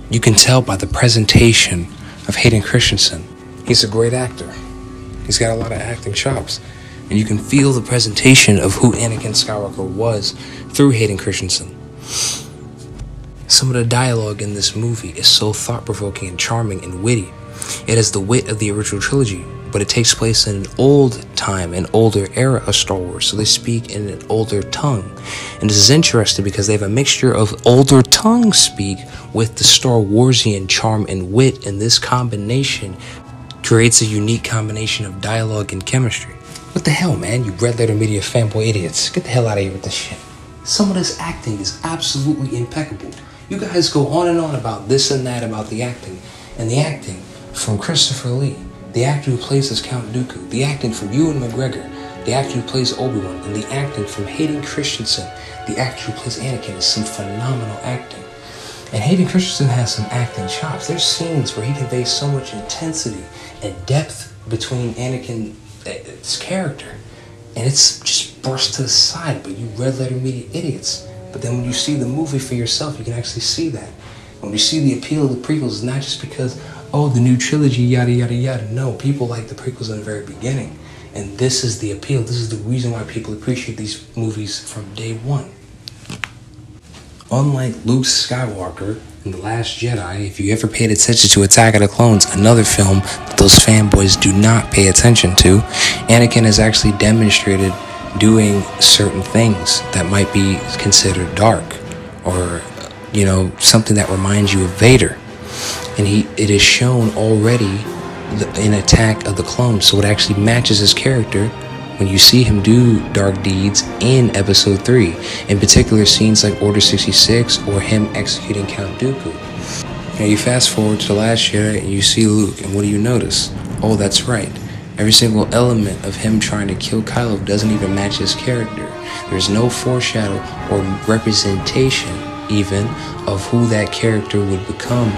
You can tell by the presentation of Hayden Christensen. He's a great actor. He's got a lot of acting chops. And you can feel the presentation of who Anakin Skywalker was through Hayden Christensen. Some of the dialogue in this movie is so thought-provoking and charming and witty. It has the wit of the original trilogy, but it takes place in an old time, an older era of Star Wars, so they speak in an older tongue. And this is interesting because they have a mixture of older tongue speak with the Star Warsian charm and wit, and this combination creates a unique combination of dialogue and chemistry. What the hell, man, you red letter media fanboy idiots. Get the hell out of here with this shit. Some of this acting is absolutely impeccable. You guys go on and on about this and that about the acting, and the acting from Christopher Lee, the actor who plays as Count Dooku, the acting from Ewan McGregor, the actor who plays Obi-Wan, and the acting from Hayden Christensen, the actor who plays Anakin, is some phenomenal acting. And Hayden Christensen has some acting chops. There's scenes where he conveys so much intensity and depth between Anakin's character, and it's just brushed to the side, but you red letter media idiots. But then when you see the movie for yourself, you can actually see that. When you see the appeal of the prequels, it's not just because, oh, the new trilogy, yada, yada, yada. No, people like the prequels in the very beginning. And this is the appeal. This is the reason why people appreciate these movies from day one. Unlike Luke Skywalker in The Last Jedi, if you ever paid attention to Attack of the Clones, another film that those fanboys do not pay attention to, Anakin has actually demonstrated doing certain things that might be considered dark, or, you know, something that reminds you of Vader. And it is shown already in Attack of the Clones, so it actually matches his character when you see him do dark deeds in Episode 3. In particular, scenes like Order 66 or him executing Count Dooku. Now you fast forward to The Last Jedi and you see Luke, and what do you notice? Oh, that's right. Every single element of him trying to kill Kylo doesn't even match his character. There's no foreshadow or representation even of who that character would become.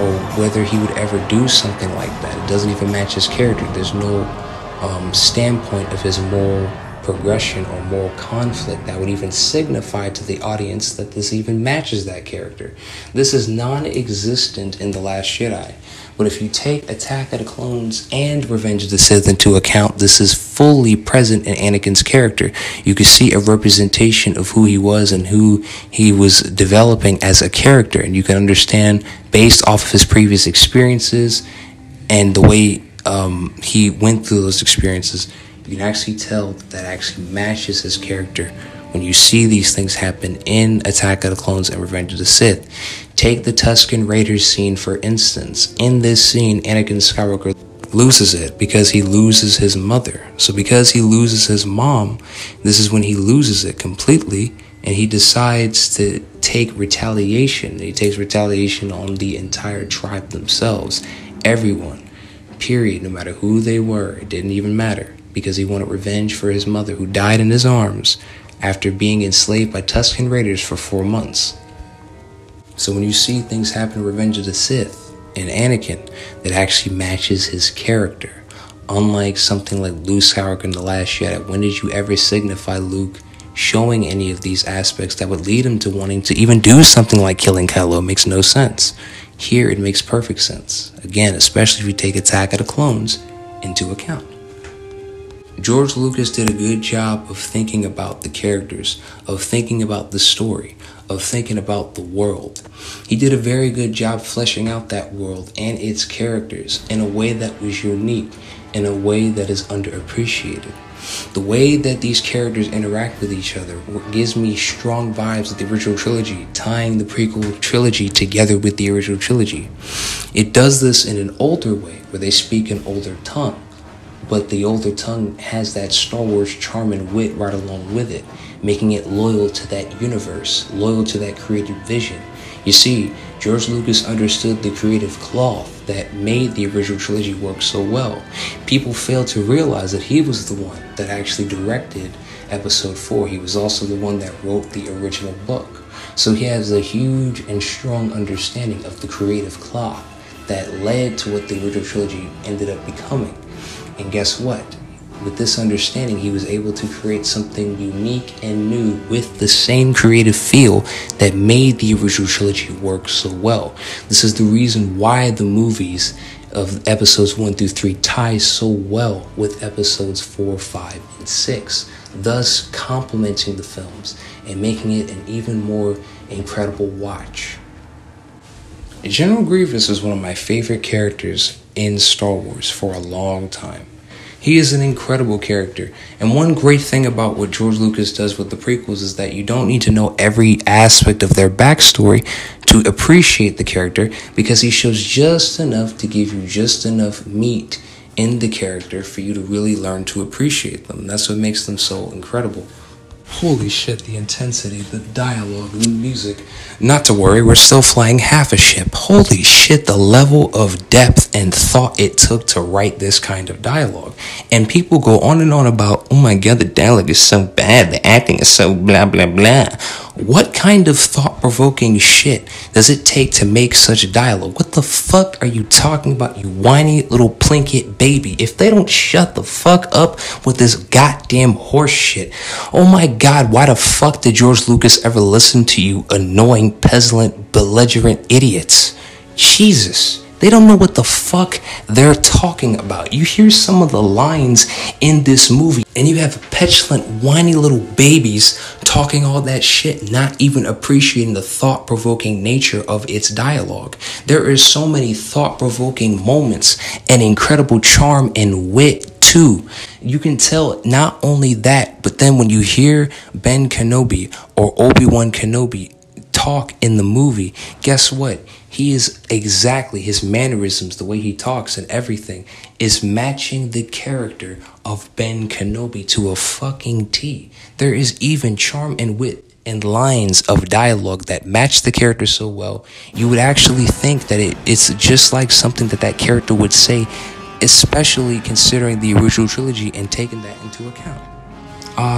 Or whether he would ever do something like that. It doesn't even match his character. There's no standpoint of his moral progression or moral conflict that would even signify to the audience that this even matches that character. This is non-existent in The Last Jedi. But if you take Attack of the Clones and Revenge of the Sith into account, this is fully present in Anakin's character. You can see a representation of who he was and who he was developing as a character. And you can understand, based off of his previous experiences and the way he went through those experiences, you can actually tell that actually matches his character when you see these things happen in Attack of the Clones and Revenge of the Sith. Take the Tusken Raiders scene, for instance. In this scene, Anakin Skywalker loses it because he loses his mother. So because he loses his mom, this is when he loses it completely, and he decides to take retaliation. He takes retaliation on the entire tribe themselves, everyone. Period. No matter who they were, it didn't even matter, because he wanted revenge for his mother, who died in his arms after being enslaved by Tusken Raiders for 4 months. So when you see things happen in Revenge of the Sith and Anakin, that actually matches his character. Unlike something like Luke Skywalker in The Last Jedi, when did you ever signify Luke showing any of these aspects that would lead him to wanting to even do something like killing Kylo? It makes no sense. Here, it makes perfect sense. Again, especially if you take Attack of the Clones into account. George Lucas did a good job of thinking about the characters, of thinking about the story, of thinking about the world. He did a very good job fleshing out that world and its characters in a way that was unique, in a way that is underappreciated. The way that these characters interact with each other gives me strong vibes of the original trilogy, tying the prequel trilogy together with the original trilogy. It does this in an older way, where they speak an older tongue, but the older tongue has that Star Wars charm and wit right along with it, making it loyal to that universe, loyal to that creative vision. You see, George Lucas understood the creative cloth that made the original trilogy work so well. People fail to realize that he was the one that actually directed Episode 4. He was also the one that wrote the original book. So he has a huge and strong understanding of the creative cloth that led to what the original trilogy ended up becoming. And guess what? With this understanding, he was able to create something unique and new with the same creative feel that made the original trilogy work so well. This is the reason why the movies of episodes 1 through 3 ties so well with episodes 4, 5, and 6, thus complementing the films and making it an even more incredible watch. General Grievous is one of my favorite characters in Star Wars for a long time. He is an incredible character, and one great thing about what George Lucas does with the prequels is that you don't need to know every aspect of their backstory to appreciate the character, because he shows just enough to give you just enough meat in the character for you to really learn to appreciate them. That's what makes them so incredible. Holy shit, the intensity, the dialogue, the music. Not to worry, we're still flying half a ship. Holy shit, the level of depth and thought it took to write this kind of dialogue. And people go on and on about, oh my god, the dialogue is so bad, the acting is so blah blah blah. What kind of thought-provoking shit does it take to make such dialogue? What the fuck are you talking about, you whiny little plinkett baby? If they don't shut the fuck up with this goddamn horse shit. Oh my god, why the fuck did George Lucas ever listen to you annoying, peasant, belligerent idiots? Jesus. They don't know what the fuck they're talking about. You hear some of the lines in this movie, and you have petulant, whiny little babies talking all that shit, not even appreciating the thought-provoking nature of its dialogue. There is so many thought-provoking moments and incredible charm and wit too. You can tell not only that, but then when you hear Ben Kenobi or Obi-Wan Kenobi talk in the movie, guess what? He is exactly, his mannerisms, the way he talks and everything is matching the character of Ben Kenobi to a fucking T. There is even charm and wit and lines of dialogue that match the character so well, you would actually think that it's just like something that character would say, especially considering the original trilogy and taking that into account.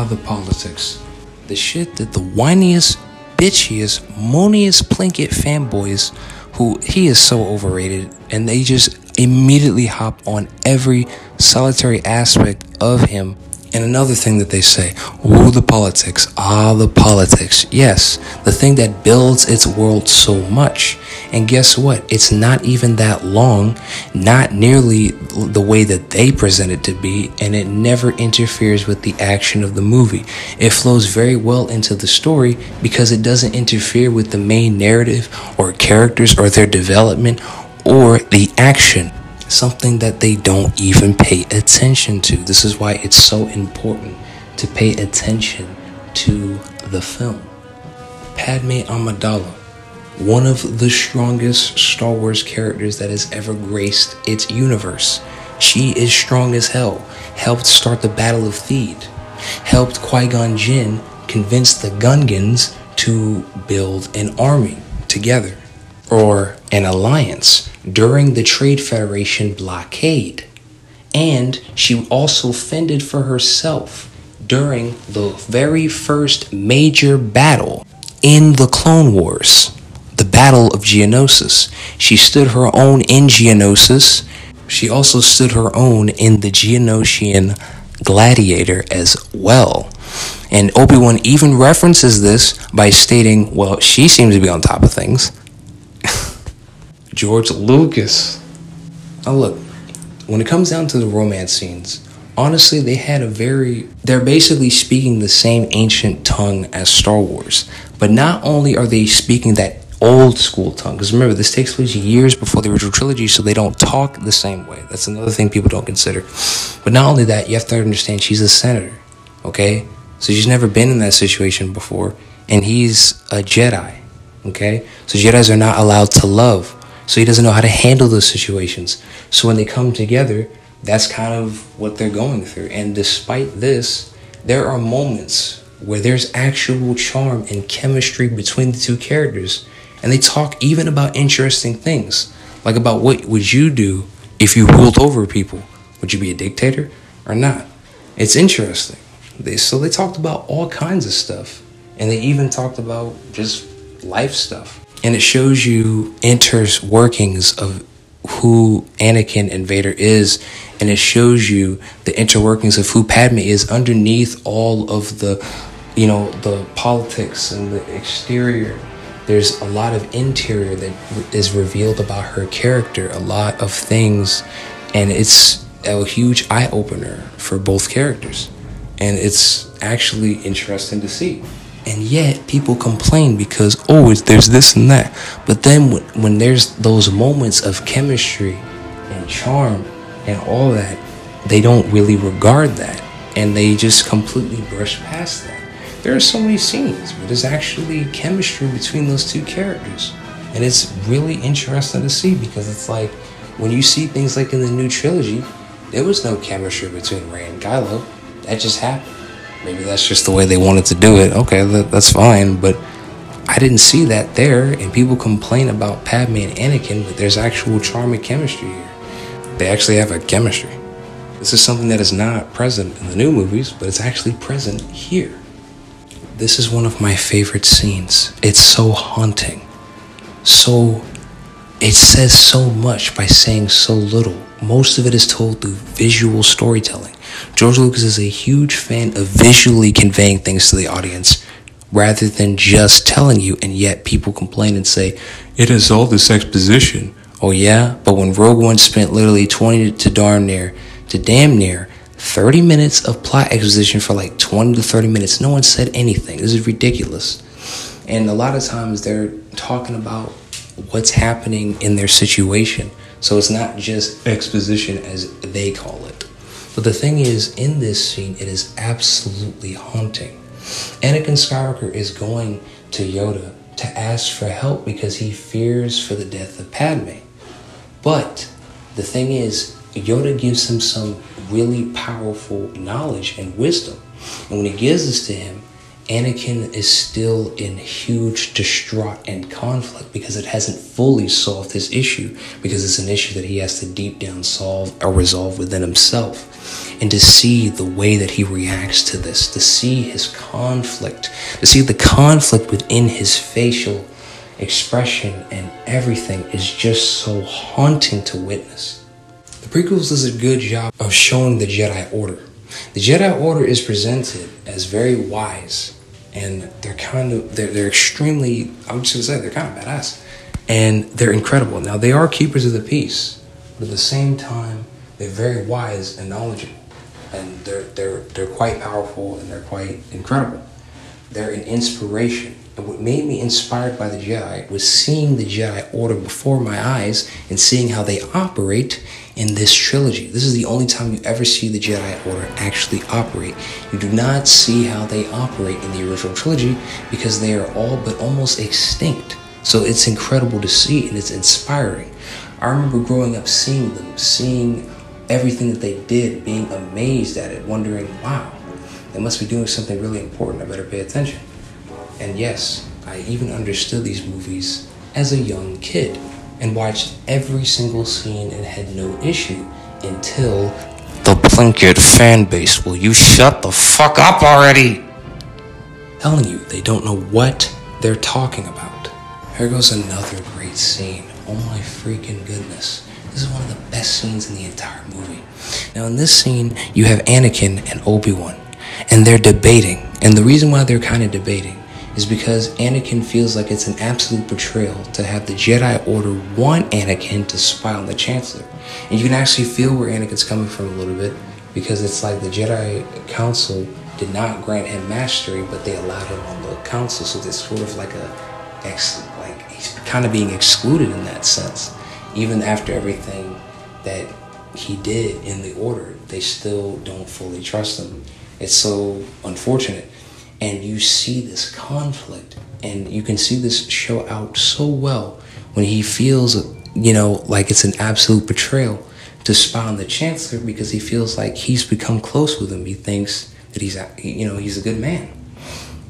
The politics. The shit that the whiniest, bitchiest, moaniest plinkett fanboys, who he is so overrated, and they just immediately hop on every solitary aspect of him. And another thing that they say, oh, the politics, the politics. Yes, the thing that builds its world so much. And guess what? It's not even that long, not nearly the way that they present it to be, and it never interferes with the action of the movie. It flows very well into the story because it doesn't interfere with the main narrative or characters or their development or the action. Something that they don't even pay attention to. This is why it's so important to pay attention to the film. Padme Amidala, one of the strongest Star Wars characters that has ever graced its universe. She is strong as hell. Helped start the Battle of Theed. Helped Qui-Gon Jinn convince the Gungans to build an army together, or an alliance, during the Trade Federation blockade. And she also fended for herself during the very first major battle in the Clone Wars, the Battle of Geonosis. She stood her own in Geonosis. She also stood her own in the Geonosian Gladiator as well. And Obi-Wan even references this by stating, well, she seems to be on top of things. George Lucas. Now look, when it comes down to the romance scenes, honestly, they're basically speaking the same ancient tongue as Star Wars. But not only are they speaking that old school tongue, because remember, this takes place years before the original trilogy, so they don't talk the same way. That's another thing people don't consider. But not only that, you have to understand she's a senator, okay? So she's never been in that situation before, and he's a Jedi, okay? So Jedis are not allowed to love. So he doesn't know how to handle those situations. So when they come together, that's kind of what they're going through. And despite this, there are moments where there's actual charm and chemistry between the two characters. And they talk even about interesting things. Like about what would you do if you ruled over people? Would you be a dictator or not? It's interesting. So they talked about all kinds of stuff. And they even talked about just life stuff. And it shows you workings of who Anakin and Vader is, and it shows you the interworkings of who Padme is underneath all of the, the politics and the exterior. There's a lot of interior that is revealed about her character, a lot of things, and it's a huge eye-opener for both characters. And it's actually interesting to see. And yet, people complain because, there's this and that. But then when there's those moments of chemistry and charm and all that, they don't really regard that. And they just completely brush past that. There are so many scenes where there's actually chemistry between those two characters. And it's really interesting to see, because it's like, when you see things like in the new trilogy, there was no chemistry between Rey and Kylo. That just happened. Maybe that's just the way they wanted to do it. Okay, that's fine. But I didn't see that there. And people complain about Padme and Anakin, but there's actual charm and chemistry here. They actually have a chemistry. This is something that is not present in the new movies, but it's actually present here. This is one of my favorite scenes. It's so haunting. It says so much by saying so little. Most of it is told through visual storytelling. George Lucas is a huge fan of visually conveying things to the audience rather than just telling you, and yet people complain and say, it has all this exposition. Oh yeah? But when Rogue One spent literally 20 to damn near 30 minutes of plot exposition for like 20 to 30 minutes, no one said anything. This is ridiculous. And a lot of times they're talking about what's happening in their situation. So it's not just exposition as they call it. But the thing is, in this scene, it is absolutely haunting. Anakin Skywalker is going to Yoda to ask for help because he fears for the death of Padme. But the thing is, Yoda gives him some really powerful knowledge and wisdom. And when he gives this to him, Anakin is still in huge distraught and conflict because it hasn't fully solved his issue, because it's an issue that he has to deep down solve or resolve within himself. And to see the way that he reacts to this, to see his conflict, to see the conflict within his facial expression and everything is just so haunting to witness. The prequels does a good job of showing the Jedi Order. The Jedi Order is presented as very wise, and they're extremely, I'm just gonna say, they're kind of badass, and they're incredible. Now, they are keepers of the peace, but at the same time, they're very wise and knowledgeable, and they're quite powerful, and they're quite incredible. They're an inspiration. And what made me inspired by the Jedi was seeing the Jedi Order before my eyes and seeing how they operate in this trilogy. This is the only time you ever see the Jedi Order actually operate. You do not see how they operate in the original trilogy because they are all but almost extinct. So it's incredible to see, and it's inspiring. I remember growing up seeing them, seeing everything that they did, being amazed at it, wondering, wow, they must be doing something really important. I better pay attention. And yes, I even understood these movies as a young kid and watched every single scene and had no issue until the Plinkett fan base. Will you shut the fuck up already? I'm telling you, they don't know what they're talking about. Here goes another great scene. Oh my freaking goodness. This is one of the best scenes in the entire movie. Now in this scene, you have Anakin and Obi-Wan, and they're debating. And the reason why they're kind of debating is because Anakin feels like it's an absolute betrayal to have the Jedi Order want Anakin to spy on the Chancellor. And you can actually feel where Anakin's coming from a little bit, because it's like the Jedi Council did not grant him mastery, but they allowed him on the council, so there's sort of like he's kind of being excluded in that sense. Even after everything that he did in the Order, they still don't fully trust him. It's so unfortunate. And you see this conflict, and you can see this show out so well when he feels, like it's an absolute betrayal to spy on the Chancellor, because he feels like he's become close with him. He thinks that he's a good man.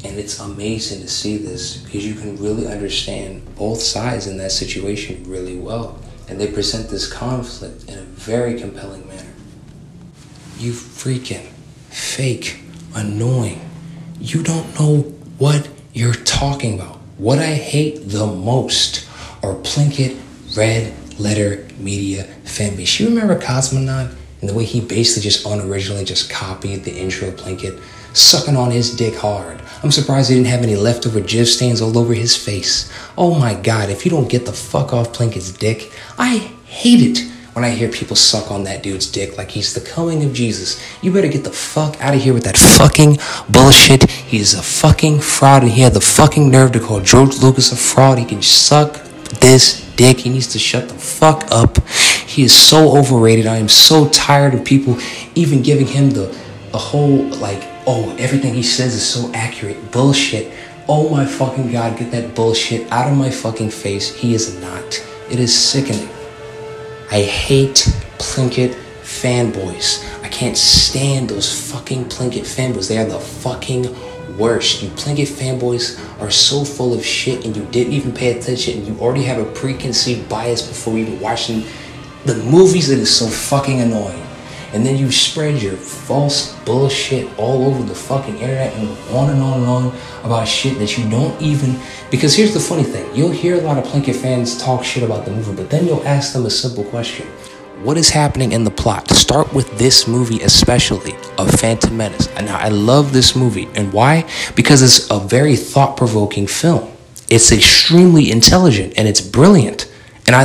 And it's amazing to see this, because you can really understand both sides in that situation really well. And they present this conflict in a very compelling manner. You freaking fake, annoying. You don't know what you're talking about. What I hate the most are Plinkett red letter media fan base. You remember Cosmonaut and the way he basically just unoriginally just copied the intro Plinkett, sucking on his dick hard. I'm surprised he didn't have any leftover jizz stains all over his face. Oh my God, if you don't get the fuck off Plinkett's dick, I hate it when I hear people suck on that dude's dick like he's the coming of Jesus. You better get the fuck out of here with that fucking bullshit. He is a fucking fraud, and he had the fucking nerve to call George Lucas a fraud. He can suck this dick. He needs to shut the fuck up. He is so overrated. I am so tired of people even giving him the whole, like, oh, everything he says is so accurate. Bullshit. Oh my fucking God, get that bullshit out of my fucking face. He is not. It is sickening. I hate Plinkett fanboys. I can't stand those fucking Plinkett fanboys. They are the fucking worst. You Plinkett fanboys are so full of shit, and you didn't even pay attention, and you already have a preconceived bias before even watching the movies. That is so fucking annoying. And then you spread your false bullshit all over the fucking internet and on and on and on about shit that you don't even... Because here's the funny thing. You'll hear a lot of Plinkett fans talk shit about the movie, but then you'll ask them a simple question. What is happening in the plot? Start with this movie especially, of Phantom Menace. And now, I love this movie. And why? Because it's a very thought-provoking film. It's extremely intelligent, and it's brilliant. And I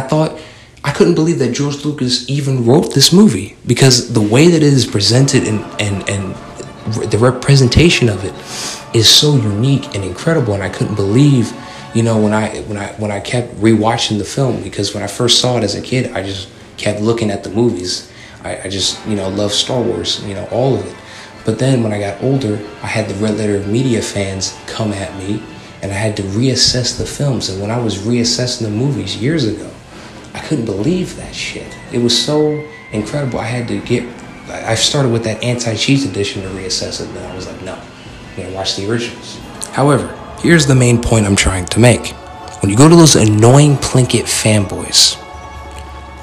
couldn't believe that George Lucas even wrote this movie, because the way that it is presented and the representation of it is so unique and incredible. And I couldn't believe, when I kept rewatching the film, because when I first saw it as a kid, I just kept looking at the movies. I just, love Star Wars, all of it. But then when I got older, I had the red letter media fans come at me, and I had to reassess the films. And when I was reassessing the movies years ago, I couldn't believe that shit. It was so incredible. I started with that anti-cheat edition to reassess it, and then I was like, no, I'm gonna watch the originals. However, here's the main point I'm trying to make. When you go to those annoying Plinkett fanboys,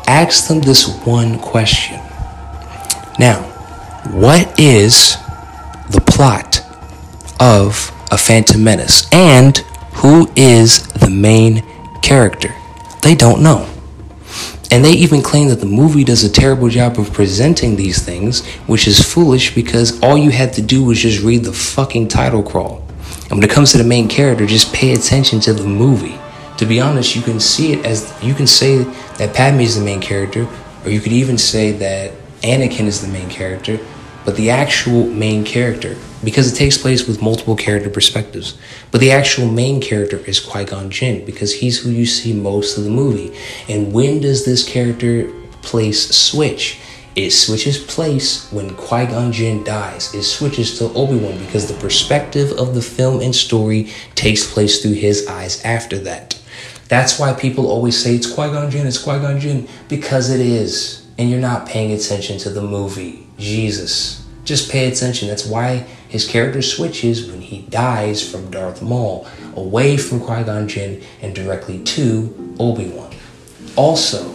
ask them this one question. Now, what is the plot of A Phantom Menace? And who is the main character? They don't know. And they even claim that the movie does a terrible job of presenting these things, which is foolish, because all you had to do was just read the fucking title crawl. And when it comes to the main character, just pay attention to the movie. To be honest, you can see it as, you can say that Padme is the main character, or you could even say that Anakin is the main character, but the actual main character, because it takes place with multiple character perspectives, but the actual main character is Qui-Gon Jinn, because he's who you see most of the movie. And when does this character place switch? It switches place when Qui-Gon Jinn dies. It switches to Obi-Wan, because the perspective of the film and story takes place through his eyes after that. That's why people always say it's Qui-Gon Jinn, it's Qui-Gon Jinn, because it is. And you're not paying attention to the movie. Jesus. Just pay attention. That's why his character switches when he dies from Darth Maul, away from Qui-Gon Jinn and directly to Obi-Wan. Also,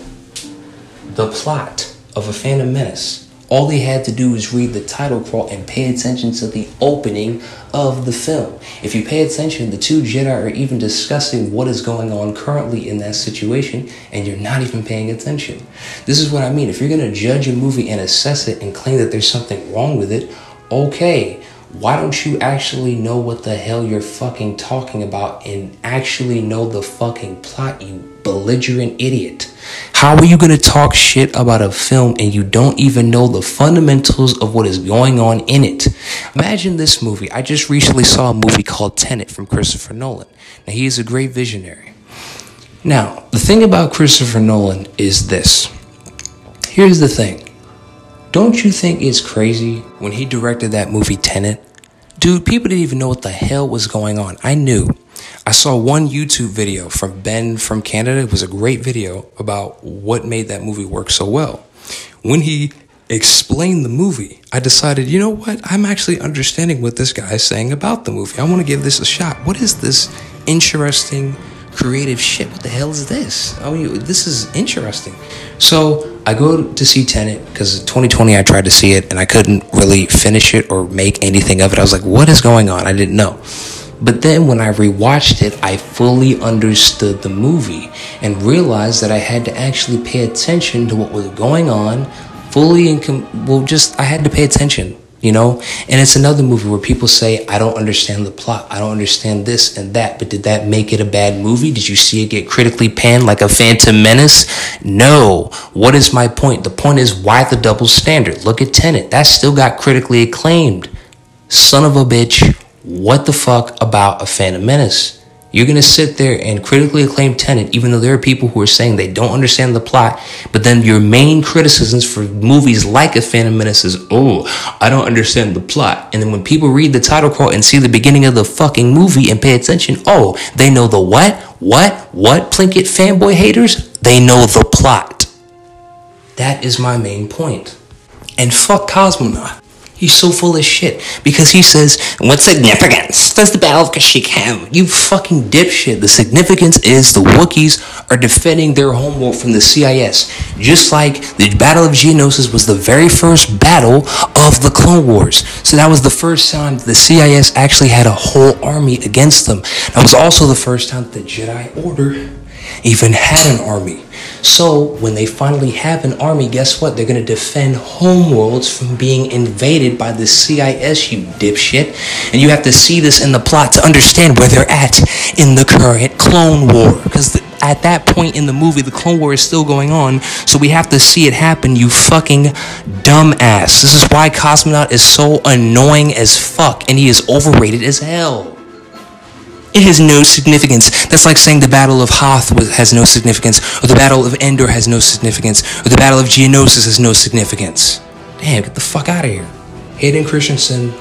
the plot of A Phantom Menace. All they had to do was read the title crawl and pay attention to the opening of the film. If you pay attention, the two Jedi are even discussing what is going on currently in that situation, and you're not even paying attention. This is what I mean. If you're going to judge a movie and assess it and claim that there's something wrong with it, okay, why don't you actually know what the hell you're fucking talking about and actually know the fucking plot, you belligerent idiot? How are you going to talk shit about a film and you don't even know the fundamentals of what is going on in it? Imagine this movie. I just recently saw a movie called Tenet from Christopher Nolan. Now, he is a great visionary. Now, the thing about Christopher Nolan is this. Here's the thing. Don't you think it's crazy when he directed that movie Tenet? Dude, people didn't even know what the hell was going on. I knew. I saw one YouTube video from Ben from Canada. It was a great video about what made that movie work so well. When he explained the movie, I decided, you know what? I'm actually understanding what this guy is saying about the movie. I want to give this a shot. What is this interesting, creative shit? What the hell is this? Oh, this is interesting. So I go to see Tenet because in 2020 I tried to see it and I couldn't really finish it or make anything of it. I was like, what is going on? I didn't know. But then when I rewatched it, I fully understood the movie and realized that I had to actually pay attention to what was going on fully and I had to pay attention, you know? And it's another movie where people say, I don't understand the plot. I don't understand this and that. But did that make it a bad movie? Did you see it get critically panned like a Phantom Menace? No. What is my point? The point is, why the double standard? Look at Tenet. That still got critically acclaimed. Son of a bitch. What the fuck about a Phantom Menace? You're going to sit there and critically acclaim Tenet, even though there are people who are saying they don't understand the plot, but then your main criticisms for movies like A Phantom Menace is, oh, I don't understand the plot. And then when people read the title card and see the beginning of the fucking movie and pay attention, oh, they know the what, Plinkett fanboy haters? They know the plot. That is my main point. And fuck Cosmonaut. He's so full of shit because he says, what significance does the Battle of Kashyyyk have? You fucking dipshit. The significance is the Wookiees are defending their homeworld from the CIS. Just like the Battle of Geonosis was the very first battle of the Clone Wars. So that was the first time the CIS actually had a whole army against them. That was also the first time the Jedi Order even had an army. So when they finally have an army, guess what? They're going to defend homeworlds from being invaded by the CIS, you dipshit. And you have to see this in the plot to understand where they're at in the current Clone War. Because at that point in the movie, the Clone War is still going on. So we have to see it happen, you fucking dumbass. This is why Cosmonaut is so annoying as fuck. And he is overrated as hell. It has no significance. That's like saying the Battle of Hoth has no significance, or the Battle of Endor has no significance, or the Battle of Geonosis has no significance. Damn, get the fuck out of here. Hayden Christensen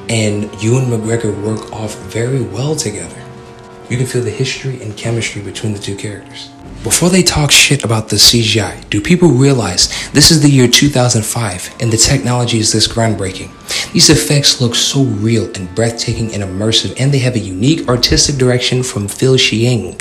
and Ewan McGregor work off very well together. You can feel the history and chemistry between the two characters. Before they talk shit about the CGI, do people realize this is the year 2005 and the technology is this groundbreaking? These effects look so real and breathtaking and immersive, and they have a unique artistic direction from Phil Xiang.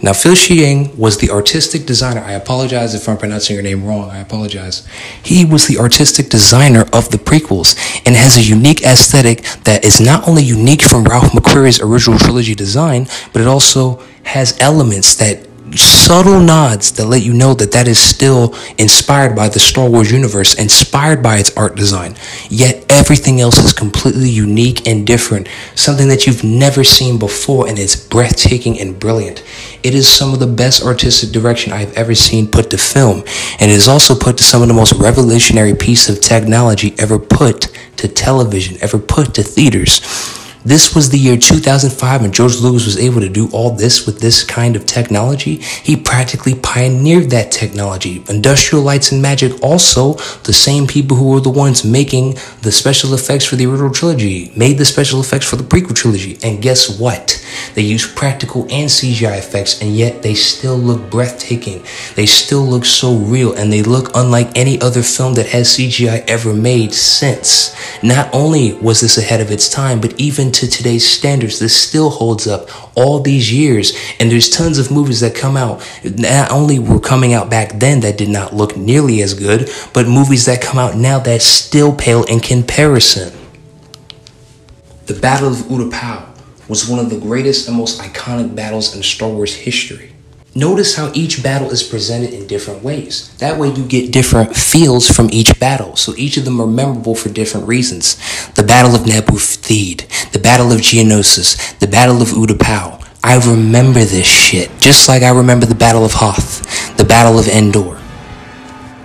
Now, Phil Xiang was the artistic designer. I apologize if I'm pronouncing your name wrong. I apologize. He was the artistic designer of the prequels and has a unique aesthetic that is not only unique from Ralph McQuarrie's original trilogy design, but it also has elements that subtle nods that let you know that that is still inspired by the Star Wars universe, inspired by its art design. Yet everything else is completely unique and different, something that you've never seen before, and it's breathtaking and brilliant. It is some of the best artistic direction I've ever seen put to film, and it is also put to some of the most revolutionary piece of technology ever put to television, ever put to theaters. This was the year 2005 and George Lucas was able to do all this with this kind of technology. He practically pioneered that technology. Industrial Lights and Magic, also the same people who were the ones making the special effects for the original trilogy, made the special effects for the prequel trilogy. And guess what? They used practical and CGI effects, and yet they still look breathtaking. They still look so real, and they look unlike any other film that has CGI ever made since. Not only was this ahead of its time, but even to today's standards, this still holds up all these years. And there's tons of movies that come out, not only were coming out back then that did not look nearly as good, but movies that come out now that still pale in comparison. The Battle of Utapau was one of the greatest and most iconic battles in Star Wars history. Notice how each battle is presented in different ways. That way you get different feels from each battle. So each of them are memorable for different reasons. The Battle of Naboo Theed, the Battle of Geonosis, the Battle of Utapau. I remember this shit, just like I remember the Battle of Hoth, the Battle of Endor.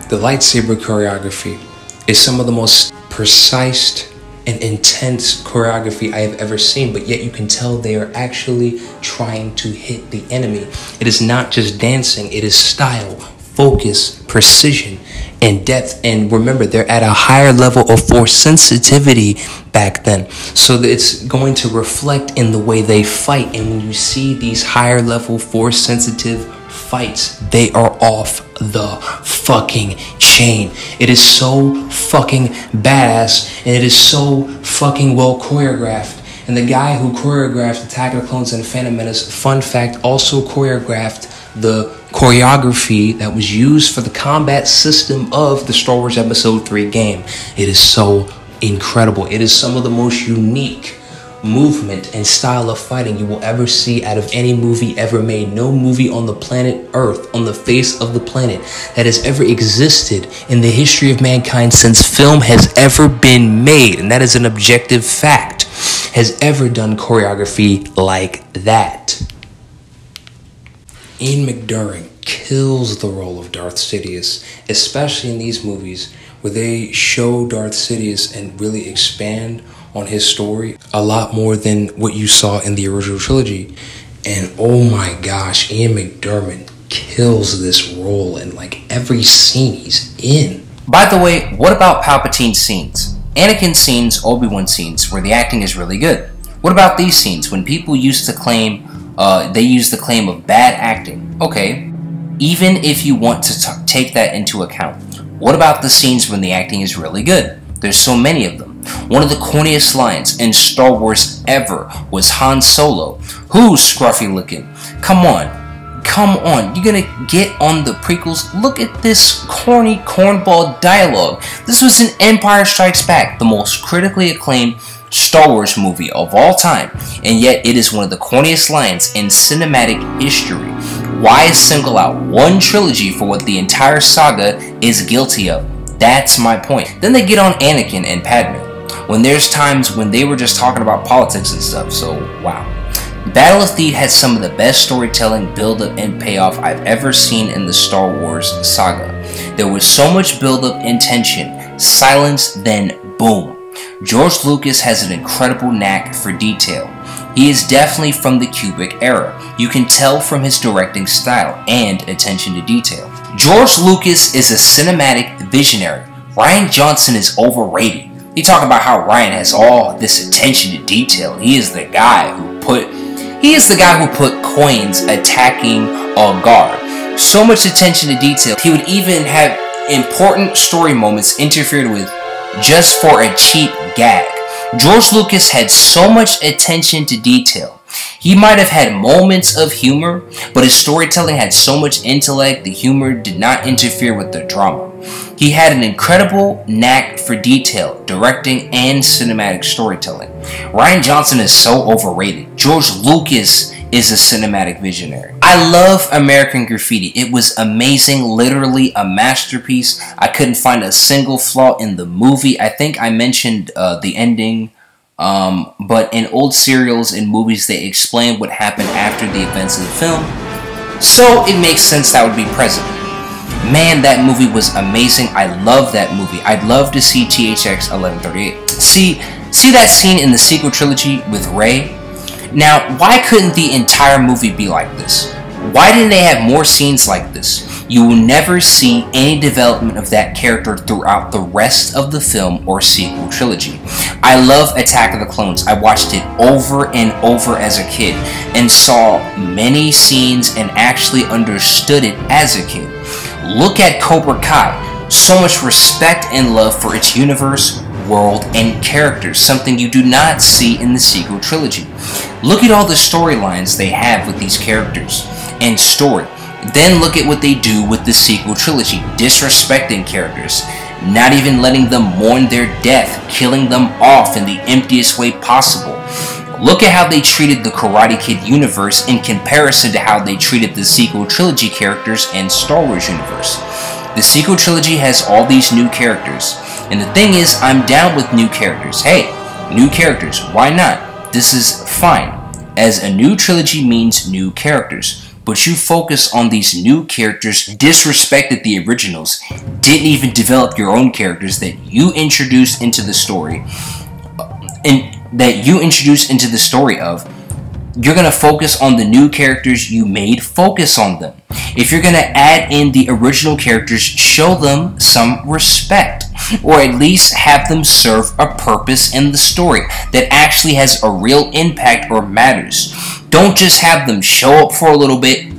The lightsaber choreography is some of the most precise and intense choreography I have ever seen, but yet you can tell they are actually trying to hit the enemy. It is not just dancing, it is style, focus, precision, and depth. And remember, they're at a higher level of force sensitivity back then, so that it's going to reflect in the way they fight. And when you see these higher level force sensitive fights, they are off the fucking chain. It is so fucking badass, and it is so fucking well choreographed. And the guy who choreographed Attack of the Clones and Phantom Menace, fun fact, also choreographed the choreography that was used for the combat system of the Star Wars Episode 3 game. It is so incredible. It is some of the most unique movement and style of fighting you will ever see out of any movie ever made. No movie on the planet Earth, on the face of the planet, that has ever existed in the history of mankind since film has ever been made, and that is an objective fact, has ever done choreography like that. Ian McDiarmid kills the role of Darth Sidious, especially in these movies where they show Darth Sidious and really expand on his story a lot more than what you saw in the original trilogy. And oh my gosh, Ian McDiarmid kills this role in like every scene he's in. By the way, what about Palpatine's scenes? Anakin scenes, Obi-Wan scenes, where the acting is really good. What about these scenes when people used to claim, they use the claim of bad acting? Okay, even if you want to take that into account, what about the scenes when the acting is really good? There's so many of them. One of the corniest lines in Star Wars ever was Han Solo. Who's scruffy looking? Come on, you're gonna get on the prequels? Look at this corny cornball dialogue. This was in Empire Strikes Back, the most critically acclaimed Star Wars movie of all time, and yet it is one of the corniest lines in cinematic history. Why single out one trilogy for what the entire saga is guilty of? That's my point. Then they get on Anakin and Padme, when there's times when they were just talking about politics and stuff, so wow. Battle of Theed has some of the best storytelling, build-up, and payoff I've ever seen in the Star Wars saga. There was so much build-up and tension, silence, then boom. George Lucas has an incredible knack for detail. He is definitely from the Kubrick era. You can tell from his directing style and attention to detail. George Lucas is a cinematic visionary. Rian Johnson is overrated. You talk about how Rian has all this attention to detail. He is the guy who put coins attacking a guard. So much attention to detail. He would even have important story moments interfered with just for a cheap gag. George Lucas had so much attention to detail. He might have had moments of humor, but his storytelling had so much intellect, the humor did not interfere with the drama. He had an incredible knack for detail, directing, and cinematic storytelling. Rian Johnson is so overrated. George Lucas is a cinematic visionary. I love American Graffiti. It was amazing, literally a masterpiece. I couldn't find a single flaw in the movie. I think I mentioned the ending, but in old serials and movies they explain what happened after the events of the film, so it makes sense that would be present. Man, that movie was amazing. I love that movie. I'd love to see THX 1138. See that scene in the sequel trilogy with Rey? Now, why couldn't the entire movie be like this? Why didn't they have more scenes like this? You will never see any development of that character throughout the rest of the film or sequel trilogy. I love Attack of the Clones. I watched it over and over as a kid and saw many scenes and actually understood it as a kid. Look at Cobra Kai. So much respect and love for its universe, world, and characters, something you do not see in the sequel trilogy. Look at all the storylines they have with these characters and story. Then look at what they do with the sequel trilogy, disrespecting characters, not even letting them mourn their death, killing them off in the emptiest way possible. Look at how they treated the Karate Kid universe in comparison to how they treated the sequel trilogy characters and Star Wars universe. The sequel trilogy has all these new characters, and the thing is, I'm down with new characters. Hey, new characters, why not? This is fine, as a new trilogy means new characters. But you focus on these new characters, disrespected the originals, didn't even develop your own characters that you introduced into the story, of. You're going to focus on the new characters you made, focus on them. If you're going to add in the original characters, show them some respect, or at least have them serve a purpose in the story that actually has a real impact or matters. Don't just have them show up for a little bit,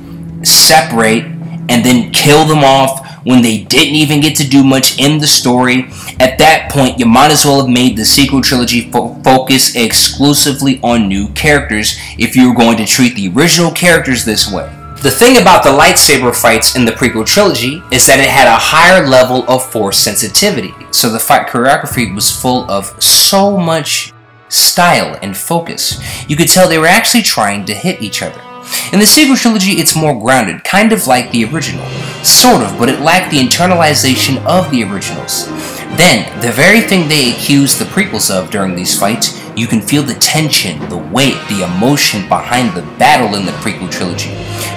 separate, and then kill them off when they didn't even get to do much in the story. At that point, you might as well have made the sequel trilogy focus exclusively on new characters if you were going to treat the original characters this way. The thing about the lightsaber fights in the prequel trilogy is that it had a higher level of force sensitivity, so the fight choreography was full of so much style, and focus. You could tell they were actually trying to hit each other. In the sequel trilogy, it's more grounded, kind of like the original. Sort of, but it lacked the internalization of the originals. Then, the very thing they accused the prequels of during these fights, you can feel the tension, the weight, the emotion behind the battle in the prequel trilogy.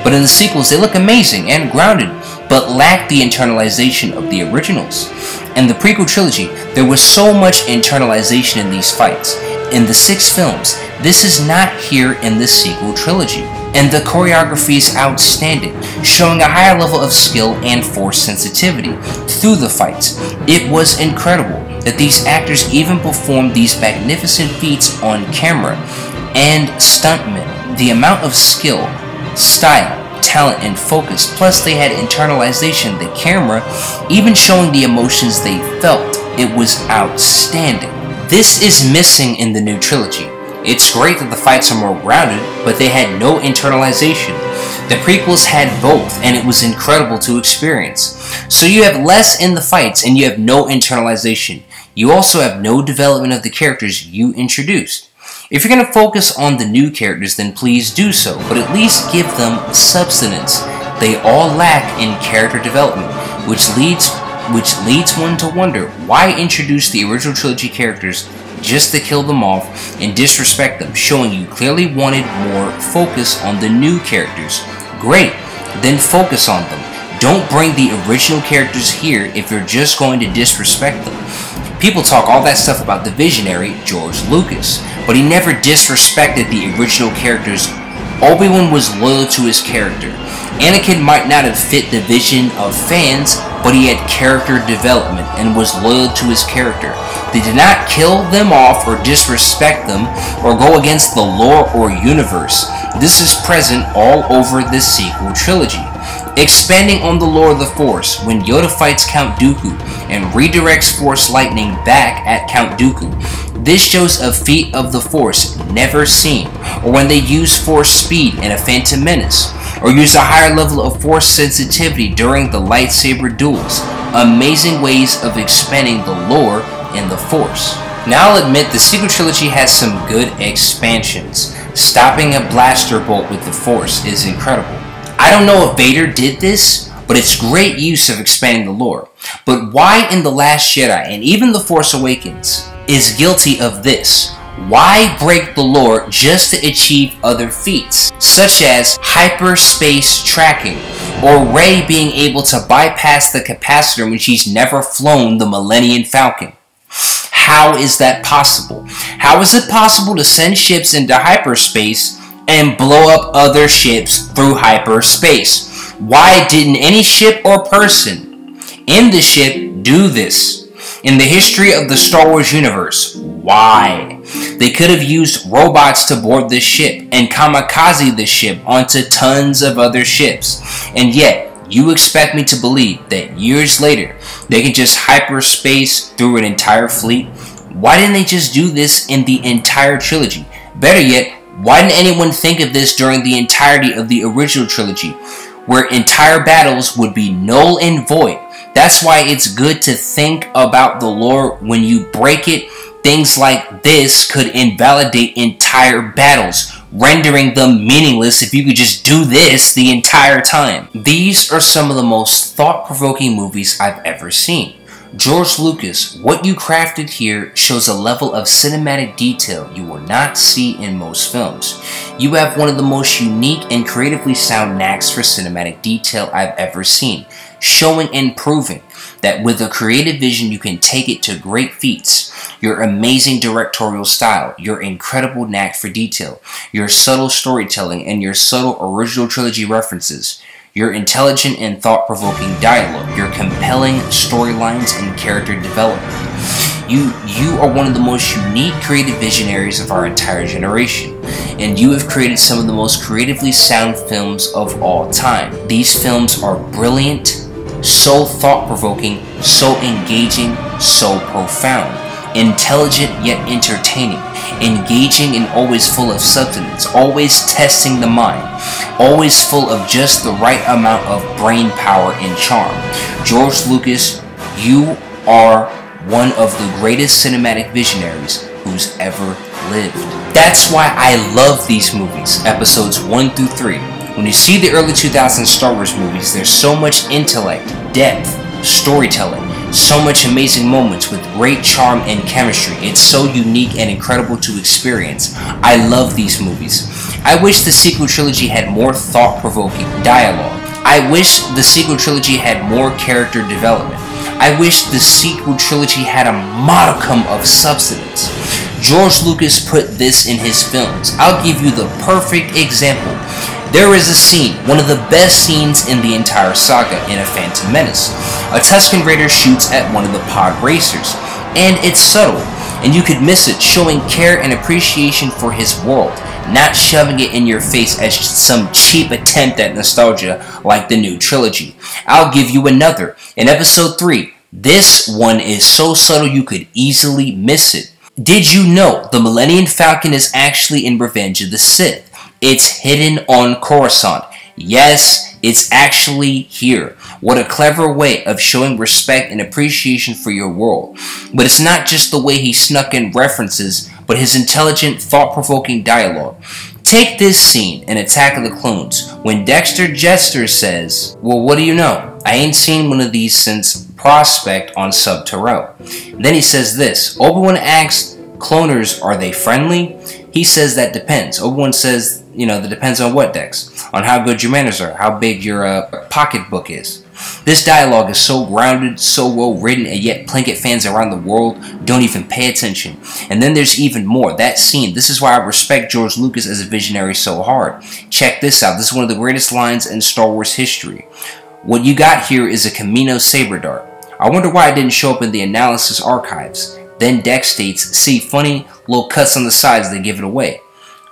But in the sequels, they look amazing and grounded, but lack the internalization of the originals. In the prequel trilogy, there was so much internalization in these fights. In the 6 films, this is not here in the sequel trilogy. And the choreography is outstanding, showing a higher level of skill and force sensitivity through the fights. It was incredible that these actors even performed these magnificent feats on camera. And stuntmen, the amount of skill, style, talent, and focus, plus they had internalization, the camera, even showing the emotions they felt. It was outstanding. This is missing in the new trilogy. It's great that the fights are more grounded, but they had no internalization. The prequels had both, and it was incredible to experience. So you have less in the fights, and you have no internalization. You also have no development of the characters you introduced. If you're going to focus on the new characters, then please do so, but at least give them substance. They all lack in character development, which leads one to wonder, why introduce the original trilogy characters just to kill them off and disrespect them, showing you clearly wanted more focus on the new characters. Great, then focus on them. Don't bring the original characters here if you're just going to disrespect them. People talk all that stuff about the visionary George Lucas, but he never disrespected the original characters. Obi-Wan was loyal to his character. Anakin might not have fit the vision of fans, but he had character development and was loyal to his character. They did not kill them off or disrespect them or go against the lore or universe. This is present all over the sequel trilogy. Expanding on the lore of the Force, when Yoda fights Count Dooku and redirects Force lightning back at Count Dooku, this shows a feat of the Force never seen, or when they use Force speed in A Phantom Menace, or use a higher level of Force sensitivity during the lightsaber duels. Amazing ways of expanding the lore in the Force. Now I'll admit the sequel trilogy has some good expansions. Stopping a blaster bolt with the Force is incredible. I don't know if Vader did this, but it's great use of expanding the lore. But why in The Last Jedi and even The Force Awakens is guilty of this? Why break the lore just to achieve other feats, such as hyperspace tracking, or Rey being able to bypass the capacitor when she's never flown the Millennium Falcon? How is that possible? How is it possible to send ships into hyperspace and blow up other ships through hyperspace? Why didn't any ship or person in the ship do this? In the history of the Star Wars universe, why? They could have used robots to board this ship and kamikaze this ship onto tons of other ships. And yet, you expect me to believe that years later, they can just hyperspace through an entire fleet? Why didn't they just do this in the entire trilogy? Better yet, why didn't anyone think of this during the entirety of the original trilogy, where entire battles would be null and void? That's why it's good to think about the lore when you break it. Things like this could invalidate entire battles, rendering them meaningless if you could just do this the entire time. These are some of the most thought-provoking movies I've ever seen. George Lucas, what you crafted here shows a level of cinematic detail you will not see in most films. You have one of the most unique and creatively sound knacks for cinematic detail I've ever seen, showing and proving that with a creative vision you can take it to great feats. Your amazing directorial style, your incredible knack for detail, your subtle storytelling, and your subtle original trilogy references, your intelligent and thought-provoking dialogue, your compelling storylines and character development. You are one of the most unique creative visionaries of our entire generation, and you have created some of the most creatively sound films of all time. These films are brilliant, so thought-provoking, so engaging, so profound, intelligent yet entertaining, engaging and always full of substance, always testing the mind, always full of just the right amount of brain power and charm. George Lucas, you are one of the greatest cinematic visionaries who's ever lived. That's why I love these movies, episodes 1 through 3. When you see the early 2000s Star Wars movies, there's so much intellect, depth, storytelling, so much amazing moments with great charm and chemistry. It's so unique and incredible to experience. I love these movies. I wish the sequel trilogy had more thought-provoking dialogue. I wish the sequel trilogy had more character development. I wish the sequel trilogy had a modicum of substance. George Lucas put this in his films. I'll give you the perfect example. There is a scene, one of the best scenes in the entire saga, in A Phantom Menace. A Tusken Raider shoots at one of the pod racers, and it's subtle, and you could miss it, showing care and appreciation for his world, not shoving it in your face as just some cheap attempt at nostalgia like the new trilogy. I'll give you another. In Episode 3, this one is so subtle you could easily miss it. Did you know the Millennium Falcon is actually in Revenge of the Sith? It's hidden on Coruscant. Yes, it's actually here. What a clever way of showing respect and appreciation for your world. But it's not just the way he snuck in references, but his intelligent, thought-provoking dialogue. Take this scene in Attack of the Clones, when Dexter Jettster says, "Well, what do you know? I ain't seen one of these since Prospect on Sub Terrell." Then he says this, Obi-Wan asks, "Cloners, are they friendly?" He says that depends. Obi-Wan says, that depends on what, Dex? On how good your manners are, how big your pocketbook is. This dialogue is so grounded, so well written, and yet Plinkett fans around the world don't even pay attention. And then there's even more. That scene, this is why I respect George Lucas as a visionary so hard. Check this out. This is one of the greatest lines in Star Wars history. What you got here is a Camino saber dart. I wonder why it didn't show up in the analysis archives. Then Dex states, "See, funny little cuts on the sides that give it away.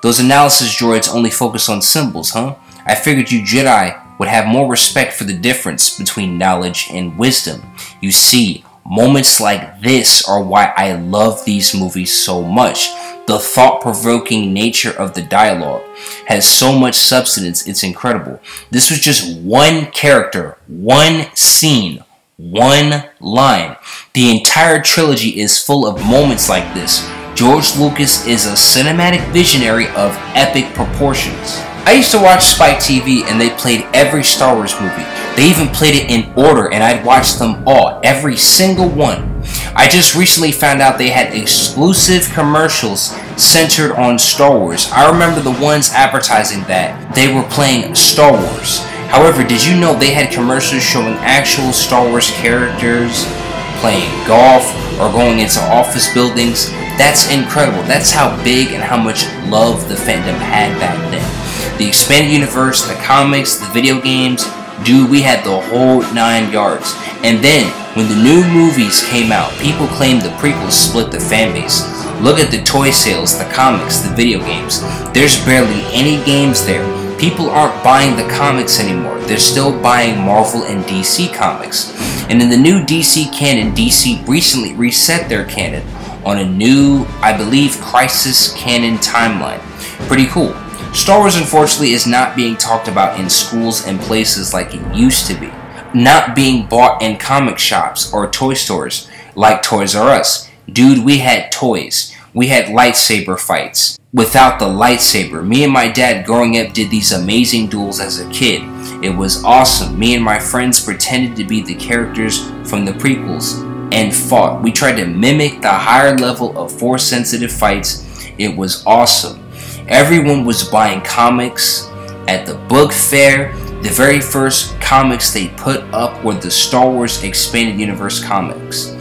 Those analysis droids only focus on symbols, huh? I figured you Jedi would have more respect for the difference between knowledge and wisdom. You see, moments like this are why I love these movies so much. The thought-provoking nature of the dialogue has so much substance, it's incredible. This was just one character, one scene, one line. The entire trilogy is full of moments like this. George Lucas is a cinematic visionary of epic proportions. I used to watch Spike TV and they played every Star Wars movie. They even played it in order and I'd watch them all, every single one. I just recently found out they had exclusive commercials centered on Star Wars. I remember the ones advertising that they were playing Star Wars. However, did you know they had commercials showing actual Star Wars characters playing golf or going into office buildings? That's incredible. That's how big and how much love the fandom had back then. The expanded universe, the comics, the video games, dude, we had the whole 9 yards. And then, when the new movies came out, people claimed the prequels split the fanbase. Look at the toy sales, the comics, the video games. There's barely any games there. People aren't buying the comics anymore. They're still buying Marvel and DC comics. And in the new DC canon, DC recently reset their canon on a new, I believe, Crisis canon timeline. Pretty cool. Star Wars, unfortunately, is not being talked about in schools and places like it used to be. Not being bought in comic shops or toy stores like Toys R Us. Dude, we had toys. We had lightsaber fights. Without the lightsaber, me and my dad growing up did these amazing duels as a kid. It was awesome. Me and my friends pretended to be the characters from the prequels and fought. We tried to mimic the higher level of Force-sensitive fights. It was awesome. Everyone was buying comics at the book fair. The very first comics they put up were the Star Wars Expanded Universe comics.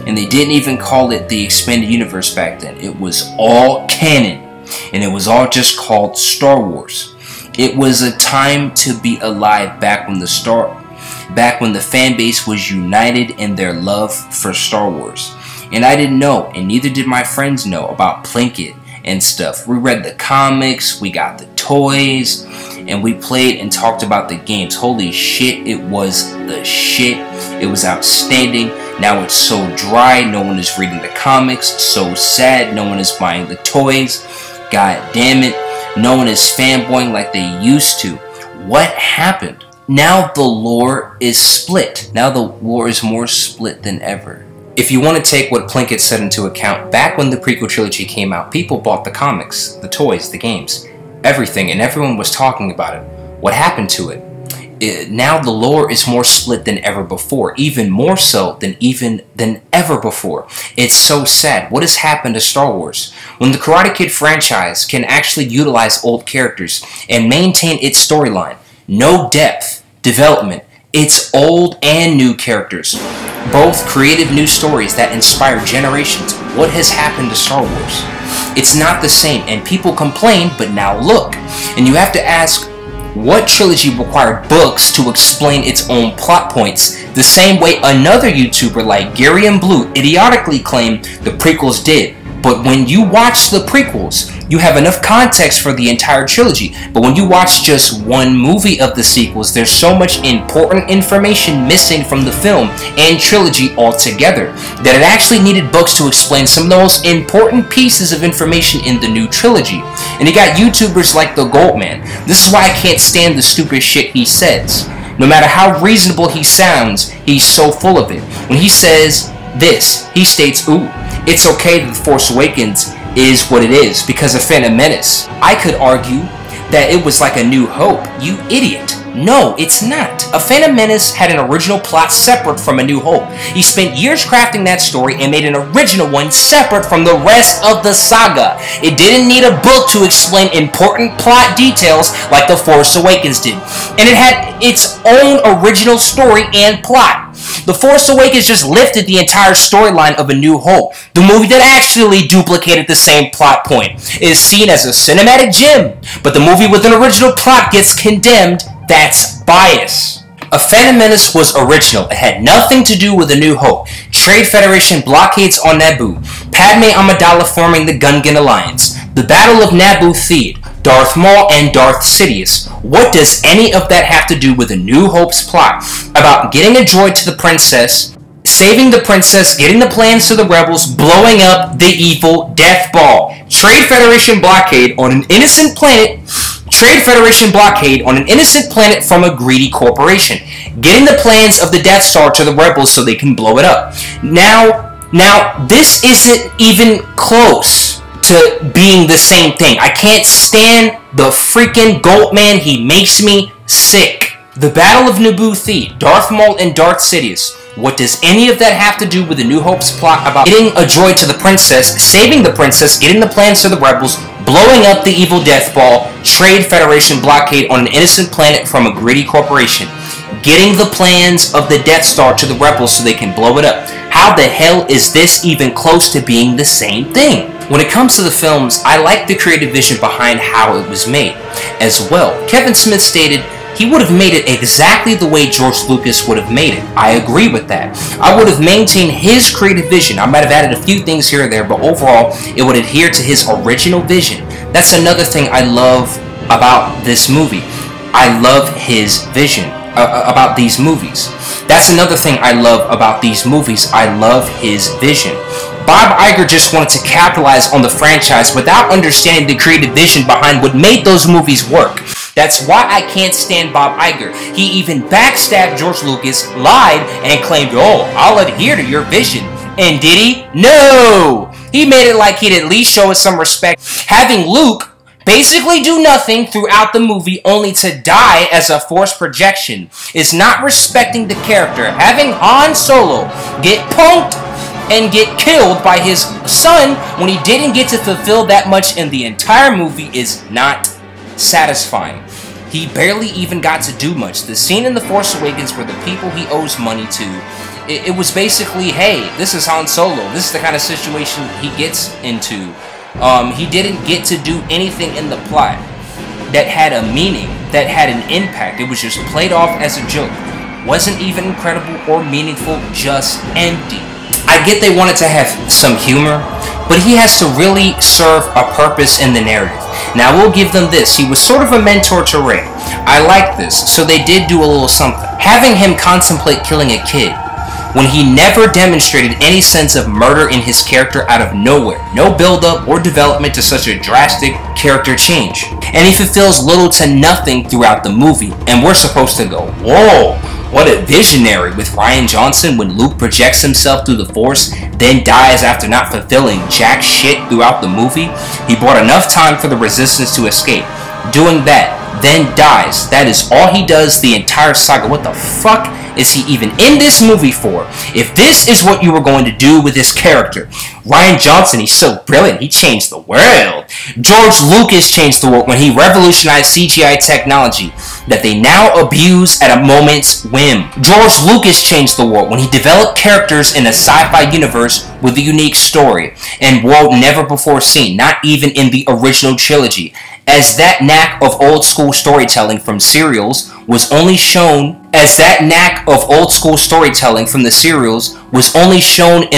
And they didn't even call it the Expanded Universe back then. It was all canon. And it was all just called Star Wars. It was a time to be alive back when the fan base was united in their love for Star Wars. And I didn't know, and neither did my friends know about Plinkett and stuff. We read the comics, we got the toys, and we played and talked about the games. Holy shit, it was the shit. It was outstanding. Now it's so dry, no one is reading the comics. So sad, no one is buying the toys. God damn it, no one is fanboying like they used to. What happened? Now the lore is split. Now the lore is more split than ever. If you want to take what Plinkett said into account, back when the prequel trilogy came out, people bought the comics, the toys, the games, everything, and everyone was talking about it. What happened to it? Now the lore is more split than ever before, even more so than ever before. It's so sad. What has happened to Star Wars? When the Karate Kid franchise can actually utilize old characters and maintain its storyline, no depth, development, it's old and new characters, both creative new stories that inspire generations. What has happened to Star Wars? It's not the same, and people complain, but now look. And you have to ask, what trilogy required books to explain its own plot points, the same way another YouTuber like Gary and Blue idiotically claimed the prequels did? But when you watch the prequels, you have enough context for the entire trilogy. But when you watch just one movie of the sequels, there's so much important information missing from the film and trilogy altogether that it actually needed books to explain some of the most important pieces of information in the new trilogy. And you got YouTubers like the Goldman. This is why I can't stand the stupid shit he says. No matter how reasonable he sounds, he's so full of it. When he says this, he states, ooh, it's okay that The Force Awakens is what it is because of Phantom Menace. I could argue that it was like A New Hope. You idiot. No, it's not. A Phantom Menace had an original plot separate from A New Hope. He spent years crafting that story and made an original one separate from the rest of the saga. It didn't need a book to explain important plot details like The Force Awakens did. And it had its own original story and plot. The Force Awakens just lifted the entire storyline of A New Hope. The movie that actually duplicated the same plot point is seen as a cinematic gem, but the movie with an original plot gets condemned. That's bias. A Phantom Menace was original. It had nothing to do with A New Hope. Trade Federation blockades on Naboo, Padme Amidala forming the Gungan Alliance, the Battle of Naboo Theed, Darth Maul and Darth Sidious. What does any of that have to do with A New Hope's plot about getting a droid to the princess, saving the princess, getting the plans to the rebels, blowing up the evil Death Ball? Trade Federation blockade on an innocent planet. Trade Federation blockade on an innocent planet from a greedy corporation, getting the plans of the Death Star to the rebels so they can blow it up. Now, this isn't even close to being the same thing. I can't stand the freaking Goldman. He makes me sick. The Battle of Naboo Theed, Darth Maul and Darth Sidious. What does any of that have to do with A New Hope's plot about getting a droid to the princess, saving the princess, getting the plans to the rebels, blowing up the evil Death Ball, Trade Federation blockade on an innocent planet from a greedy corporation, getting the plans of the Death Star to the rebels so they can blow it up? How the hell is this even close to being the same thing? When it comes to the films, I like the creative vision behind how it was made as well. Kevin Smith stated he would have made it exactly the way George Lucas would have made it. I agree with that. I would have maintained his creative vision. I might have added a few things here or there, but overall, it would adhere to his original vision. That's another thing I love about this movie. I love his vision about these movies. That's another thing I love about these movies. I love his vision. Bob Iger just wanted to capitalize on the franchise without understanding the creative vision behind what made those movies work. That's why I can't stand Bob Iger. He even backstabbed George Lucas, lied, and claimed, oh, I'll adhere to your vision. And did he? No! He made it like he'd at least show us some respect, having Luke basically do nothing throughout the movie only to die as a force projection is not respecting the character. Having Han Solo get punked and get killed by his son when he didn't get to fulfill that much in the entire movie is not satisfying. He barely even got to do much. The scene in The Force Awakens where the people he owes money to, it was basically, hey, this is Han Solo. This is the kind of situation he gets into. He didn't get to do anything in the plot that had a meaning, that had an impact. It was just played off as a joke. Wasn't even incredible or meaningful, just empty. I get they wanted to have some humor, but he has to really serve a purpose in the narrative. Now, we'll give them this. He was sort of a mentor to Rey. I like this, so they did do a little something. Having him contemplate killing a kid when he never demonstrated any sense of murder in his character out of nowhere. No build-up or development to such a drastic character change. And he fulfills little to nothing throughout the movie. And we're supposed to go, whoa, What a visionary with Rian Johnson when Luke projects himself through the Force, then dies after not fulfilling jack shit throughout the movie. He bought enough time for the Resistance to escape. Doing that, then dies. That is all he does the entire saga. What the fuck is he even in this movie for? If this is what you were going to do with this character. Rian Johnson, he's so brilliant. He changed the world. George Lucas changed the world when he revolutionized CGI technology that they now abuse at a moment's whim. George Lucas changed the world when he developed characters in a sci-fi universe with a unique story and world never before seen, not even in the original trilogy. As that knack of old school storytelling from serials was only shown in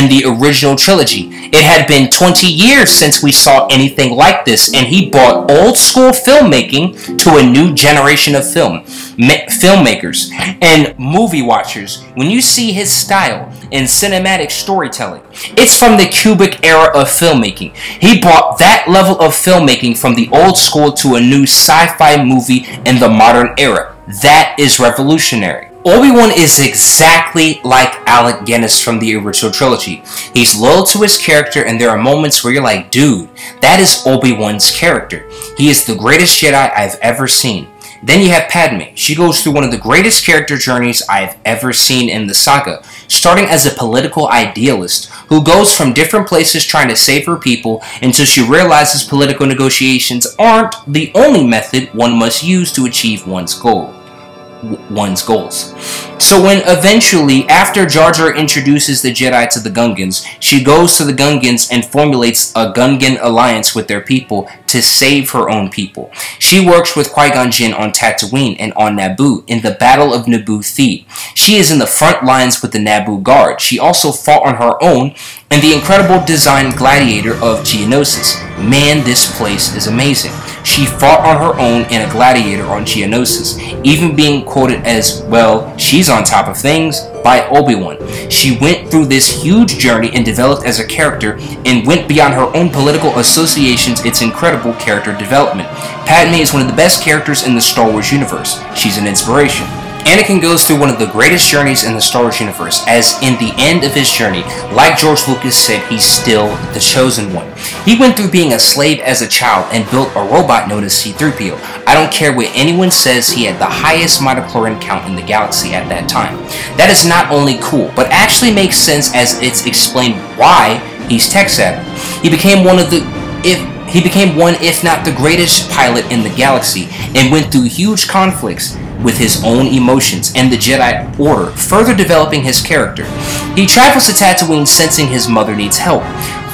the original trilogy. It had been 20 years since we saw anything like this, and he brought old school filmmaking to a new generation of filmmakers and movie watchers. When you see his style in cinematic storytelling, it's from the Kubrick era of filmmaking. He brought that level of filmmaking from the old school to a new sci-fi movie in the modern era. That is revolutionary. Obi-Wan is exactly like Alec Guinness from the original trilogy. He's loyal to his character, and there are moments where you're like, dude, that is Obi-Wan's character. He is the greatest Jedi I've ever seen. Then you have Padme. She goes through one of the greatest character journeys I've ever seen in the saga, starting as a political idealist who goes from different places trying to save her people until she realizes political negotiations aren't the only method one must use to achieve one's goals. So when eventually, after Jar Jar introduces the Jedi to the Gungans, she goes to the Gungans and formulates a Gungan alliance with their people to save her own people. She works with Qui-Gon Jinn on Tatooine and on Naboo in the Battle of Naboo Theed. She is in the front lines with the Naboo Guard. She also fought on her own in the incredible design Gladiator of Geonosis. Man, this place is amazing. She fought on her own in a Gladiator on Geonosis, even being quoted as, well, she's on top of things, by Obi-Wan. She went through this huge journey and developed as a character and went beyond her own political associations. It's incredible character development. Padme is one of the best characters in the Star Wars universe. She's an inspiration. Anakin goes through one of the greatest journeys in the Star Wars universe, as in the end of his journey, like George Lucas said, he's still the chosen one. He went through being a slave as a child and built a robot known as C-3PO. I don't care what anyone says, he had the highest midichlorian count in the galaxy at that time. That is not only cool, but actually makes sense as it's explained why he's tech-savvy. He became one, if not the greatest pilot in the galaxy, and went through huge conflicts with his own emotions and the Jedi Order, further developing his character. He travels to Tatooine sensing his mother needs help,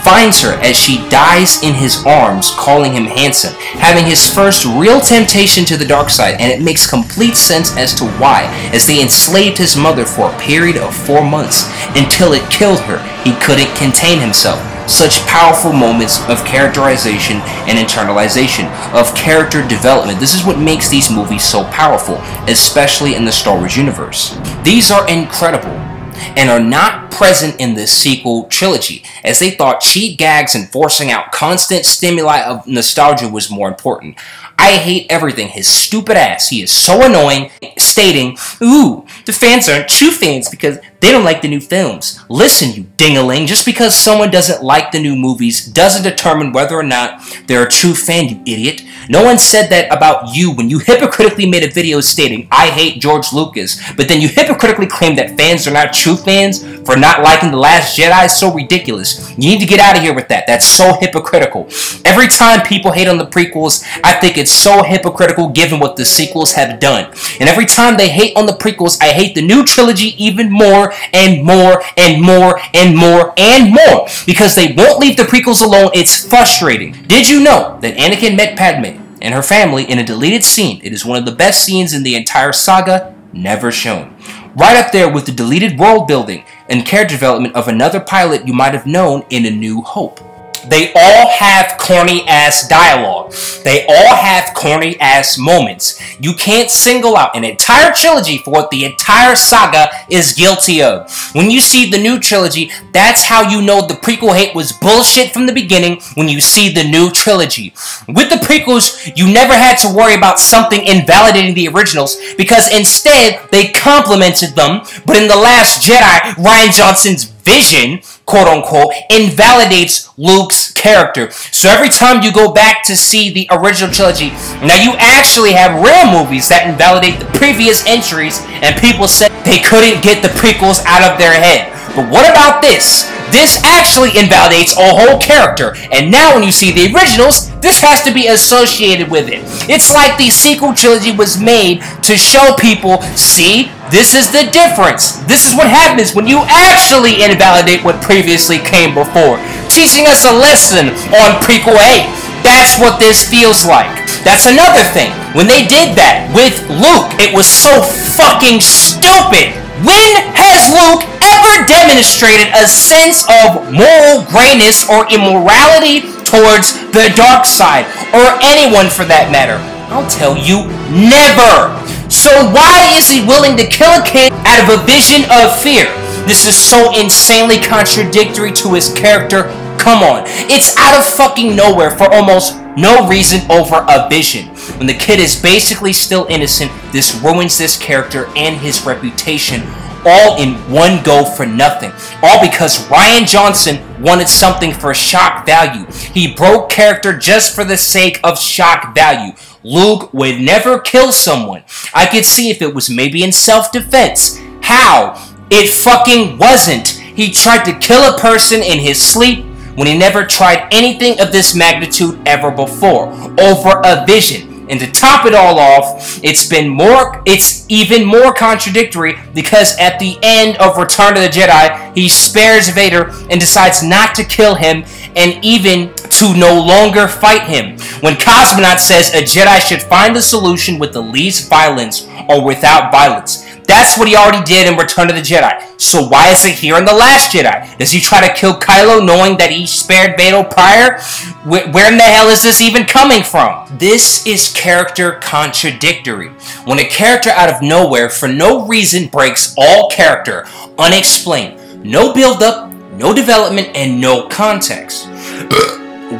finds her as she dies in his arms, calling him handsome, having his first real temptation to the dark side, and it makes complete sense as to why, as they enslaved his mother for a period of 4 months, until it killed her. He couldn't contain himself. Such powerful moments of characterization and internalization, of character development. This is what makes these movies so powerful, especially in the Star Wars universe. These are incredible and are not present in the sequel trilogy, as they thought cheat gags and forcing out constant stimuli of nostalgia was more important. I hate everything. His stupid ass. He is so annoying, stating, ooh, the fans aren't true fans because they don't like the new films. Listen, you ding-a-ling, just because someone doesn't like the new movies doesn't determine whether or not they're a true fan, you idiot. No one said that about you when you hypocritically made a video stating, I hate George Lucas, but then you hypocritically claimed that fans are not true fans for not liking The Last Jedi. Is so ridiculous. You need to get out of here with that. That's so hypocritical. Every time people hate on the prequels, I think it's so hypocritical given what the sequels have done. And every time they hate on the prequels, I hate the new trilogy even more and more and more and more and more, because they won't leave the prequels alone. It's frustrating. Did you know that Anakin met Padme and her family in a deleted scene? It is one of the best scenes in the entire saga, never shown. Right up there with the deleted world building and character development of another pilot you might have known in A New Hope. They all have corny ass dialogue. They all have corny ass moments. You can't single out an entire trilogy for what the entire saga is guilty of. When you see the new trilogy, that's how you know the prequel hate was bullshit from the beginning, when you see the new trilogy. With the prequels, you never had to worry about something invalidating the originals, because instead they complemented them. But in The Last Jedi, Rian Johnson's vision, quote unquote, invalidates Luke's character. So every time you go back to see the original trilogy, now you actually have real movies that invalidate the previous entries, and people said they couldn't get the prequels out of their head. But what about this? This actually invalidates a whole character, and now when you see the originals, this has to be associated with it. It's like the sequel trilogy was made to show people, see, this is the difference. This is what happens when you actually invalidate what previously came before. Teaching us a lesson on prequel hate. That's what this feels like. That's another thing. When they did that with Luke, it was so fucking stupid. When has Luke ever demonstrated a sense of moral grayness or immorality towards the dark side, or anyone for that matter? I'll tell you, never. So why is he willing to kill a kid out of a vision of fear? This is so insanely contradictory to his character. Come on. It's out of fucking nowhere for almost no reason over a vision. When the kid is basically still innocent, this ruins this character and his reputation, all in one go for nothing. All because Rian Johnson wanted something for shock value. He broke character just for the sake of shock value. Luke would never kill someone. I could see if it was maybe in self-defense. How? It fucking wasn't. He tried to kill a person in his sleep when he never tried anything of this magnitude ever before, over a vision. And to top it all off, it's even more contradictory, because at the end of Return of the Jedi, he spares Vader and decides not to kill him, and even to no longer fight him. When Cosmonaut says a Jedi should find the solution with the least violence or without violence. That's what he already did in Return of the Jedi. So why is it here in The Last Jedi? Does he try to kill Kylo knowing that he spared Vader prior? Where in the hell is this even coming from? This is character contradictory. When a character out of nowhere, for no reason, breaks all character, unexplained. No build-up, no development, and no context.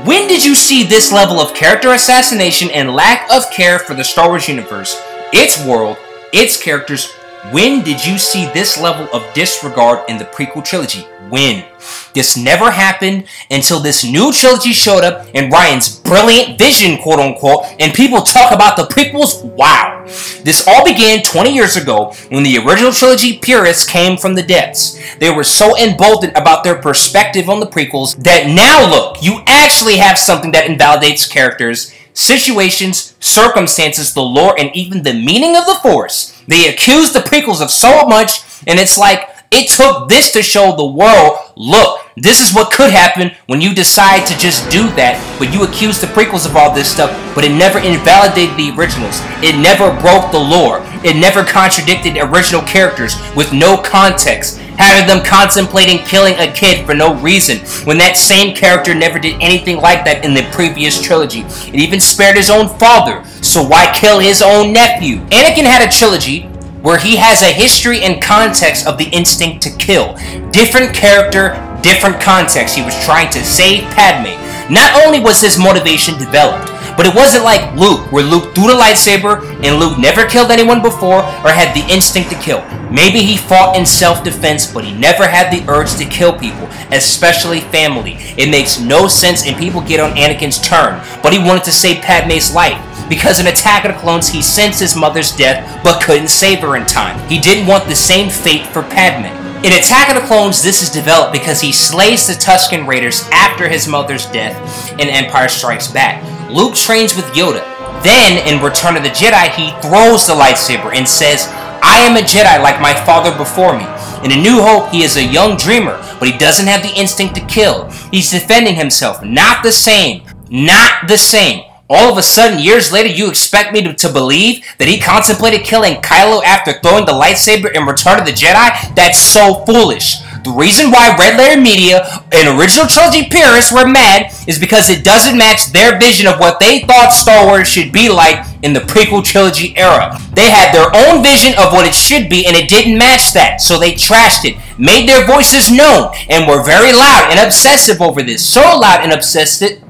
When did you see this level of character assassination and lack of care for the Star Wars universe, its world, its characters? When did you see this level of disregard in the prequel trilogy? When? This never happened until this new trilogy showed up in Rian's brilliant vision, quote unquote, and people talk about the prequels. Wow. This all began 20 years ago when the original trilogy purists came from the depths. They were so emboldened about their perspective on the prequels that now look, you actually have something that invalidates characters, situations, circumstances, the lore, and even the meaning of the Force. They accuse the prequels of so much, and it's like, it took this to show the world, look, this is what could happen when you decide to just do that, but you accuse the prequels of all this stuff, but it never invalidated the originals. It never broke the lore. It never contradicted original characters with no context, having them contemplating killing a kid for no reason, when that same character never did anything like that in the previous trilogy. It even spared his own father, so why kill his own nephew? Anakin had a trilogy where he has a history and context of the instinct to kill. Different character, different context. He was trying to save Padme. Not only was his motivation developed, but it wasn't like Luke, where Luke threw the lightsaber and Luke never killed anyone before or had the instinct to kill. Maybe he fought in self-defense, but he never had the urge to kill people, especially family. It makes no sense, and people get on Anakin's turn, but he wanted to save Padme's life. Because in Attack of the Clones, he sensed his mother's death, but couldn't save her in time. He didn't want the same fate for Padme. In Attack of the Clones, this is developed because he slays the Tusken Raiders after his mother's death in Empire Strikes Back. Luke trains with Yoda. Then, in Return of the Jedi, he throws the lightsaber and says, I am a Jedi like my father before me. In A New Hope, he is a young dreamer, but he doesn't have the instinct to kill. He's defending himself. Not the same. Not the same. All of a sudden, years later, you expect me to believe that he contemplated killing Kylo after throwing the lightsaber in Return of the Jedi? That's so foolish. The reason why Red Letter Media and original trilogy purists were mad is because it doesn't match their vision of what they thought Star Wars should be like in the prequel trilogy era. They had their own vision of what it should be, and it didn't match that, so they trashed it, made their voices known, and were very loud and obsessive over this. So loud and obsessive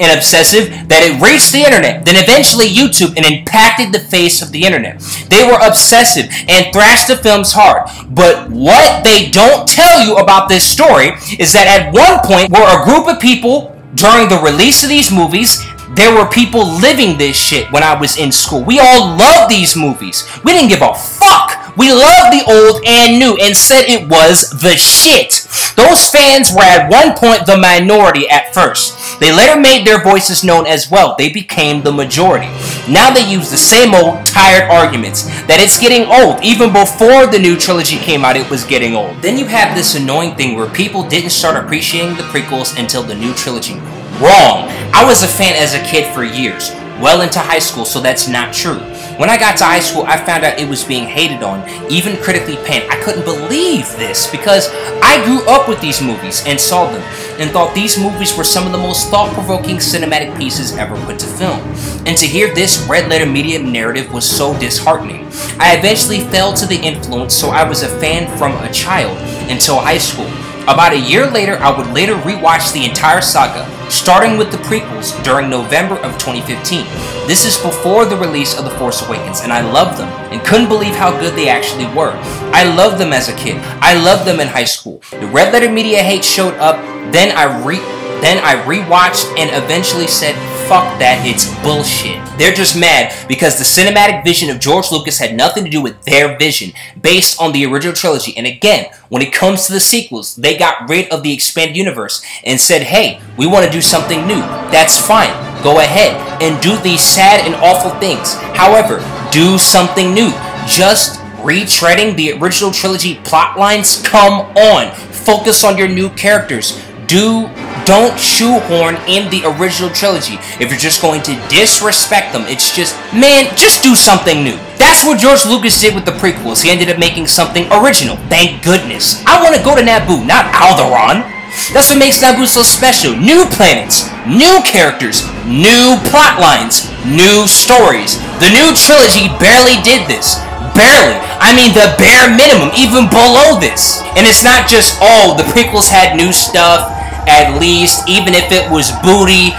that it reached the internet, then eventually YouTube, and impacted the face of the internet. They were obsessive and thrashed the films hard. But what they don't tell you about this story is that at one point, were a group of people during the release of these movies. There were people living this shit when I was in school. We all loved these movies. We didn't give a fuck. We loved the old and new and said it was the shit. Those fans were at one point the minority at first. They later made their voices known as well. They became the majority. Now they use the same old tired arguments that it's getting old. Even before the new trilogy came out, it was getting old. Then you have this annoying thing where people didn't start appreciating the prequels until the new trilogy. Wrong. I was a fan as a kid for years, well into high school, so that's not true. When I got to high school, I found out it was being hated on, even critically panned. I couldn't believe this because I grew up with these movies and saw them and thought these movies were some of the most thought-provoking cinematic pieces ever put to film. And to hear this Red Letter Media narrative was so disheartening. I eventually fell to the influence, so I was a fan from a child until high school. About a year later, I would later rewatch the entire saga, starting with the prequels during November of 2015. This is before the release of The Force Awakens, and I loved them and couldn't believe how good they actually were. I loved them as a kid. I loved them in high school. The Red Letter Media hate showed up, then I rewatched and eventually said, fuck that, it's bullshit. They're just mad because the cinematic vision of George Lucas had nothing to do with their vision based on the original trilogy. And again, when it comes to the sequels, they got rid of the expanded universe and said, hey, we want to do something new. That's fine. Go ahead and do these sad and awful things. However, do something new. Just retreading the original trilogy plot lines? Come on. Focus on your new characters. Don't shoehorn in the original trilogy. If you're just going to disrespect them, it's just, man, just do something new. That's what George Lucas did with the prequels. He ended up making something original. Thank goodness. I want to go to Naboo, not Alderaan. That's what makes Naboo so special. New planets, new characters, new plot lines, new stories. The new trilogy barely did this. Barely. I mean, the bare minimum, even below this. And it's not just, oh, the prequels had new stuff. At least, even if it was booty,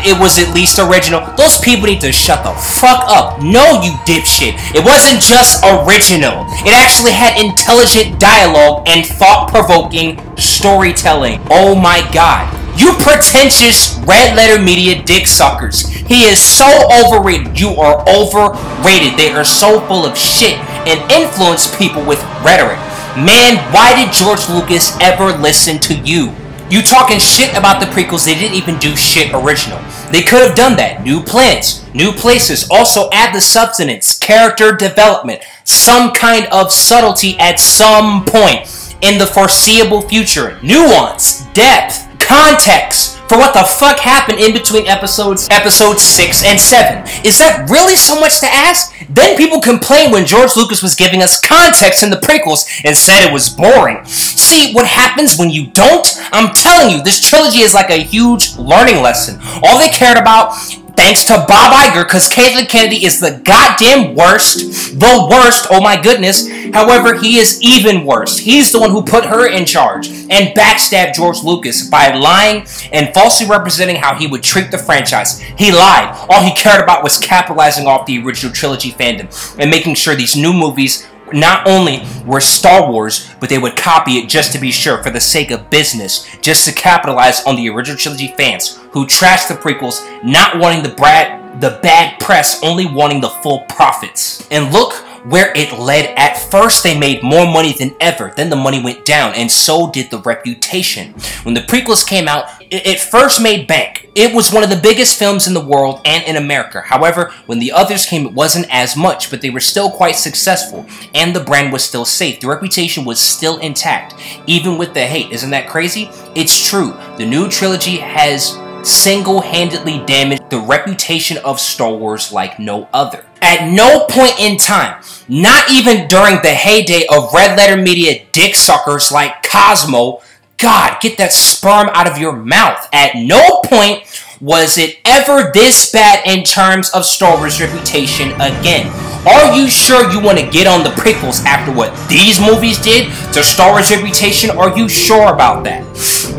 it was at least original. Those people need to shut the fuck up. No, you dipshit. It wasn't just original. It actually had intelligent dialogue and thought-provoking storytelling. Oh my god. You pretentious Red Letter Media dick suckers. He is so overrated. You are overrated. They are so full of shit and influence people with rhetoric. Man, why did George Lucas ever listen to you? You talking shit about the prequels, they didn't even do shit original. They could have done that. New planets, new places, also add the substance, character development, some kind of subtlety at some point in the foreseeable future. Nuance, depth, context for what the fuck happened in between episodes 6 and 7. Is that really so much to ask? Then people complained when George Lucas was giving us context in the prequels and said it was boring. See what happens when you don't? I'm telling you, this trilogy is like a huge learning lesson. All they cared about, thanks to Bob Iger, because Caitlin Kennedy is the goddamn worst. The worst, oh my goodness. However, he is even worse. He's the one who put her in charge and backstabbed George Lucas by lying and falsely representing how he would treat the franchise. He lied. All he cared about was capitalizing off the original trilogy fandom and making sure these new movies not only were Star Wars, but they would copy it just to be sure for the sake of business, just to capitalize on the original trilogy fans who trashed the prequels, not wanting the bad press, only wanting the full profits. And look where it led. At first they made more money than ever, then the money went down, and so did the reputation. When the prequels came out, it first made bank. It was one of the biggest films in the world and in America. However, when the others came, it wasn't as much, but they were still quite successful, and the brand was still safe. The reputation was still intact, even with the hate. Isn't that crazy? It's true. The new trilogy has single-handedly damaged the reputation of Star Wars like no other. At no point in time, not even during the heyday of red letter media dick suckers like Cosmo, God, get that sperm out of your mouth. At no point was it ever this bad in terms of Star Wars reputation again. Are you sure you want to get on the prequels after what these movies did to Star Wars reputation? Are you sure about that?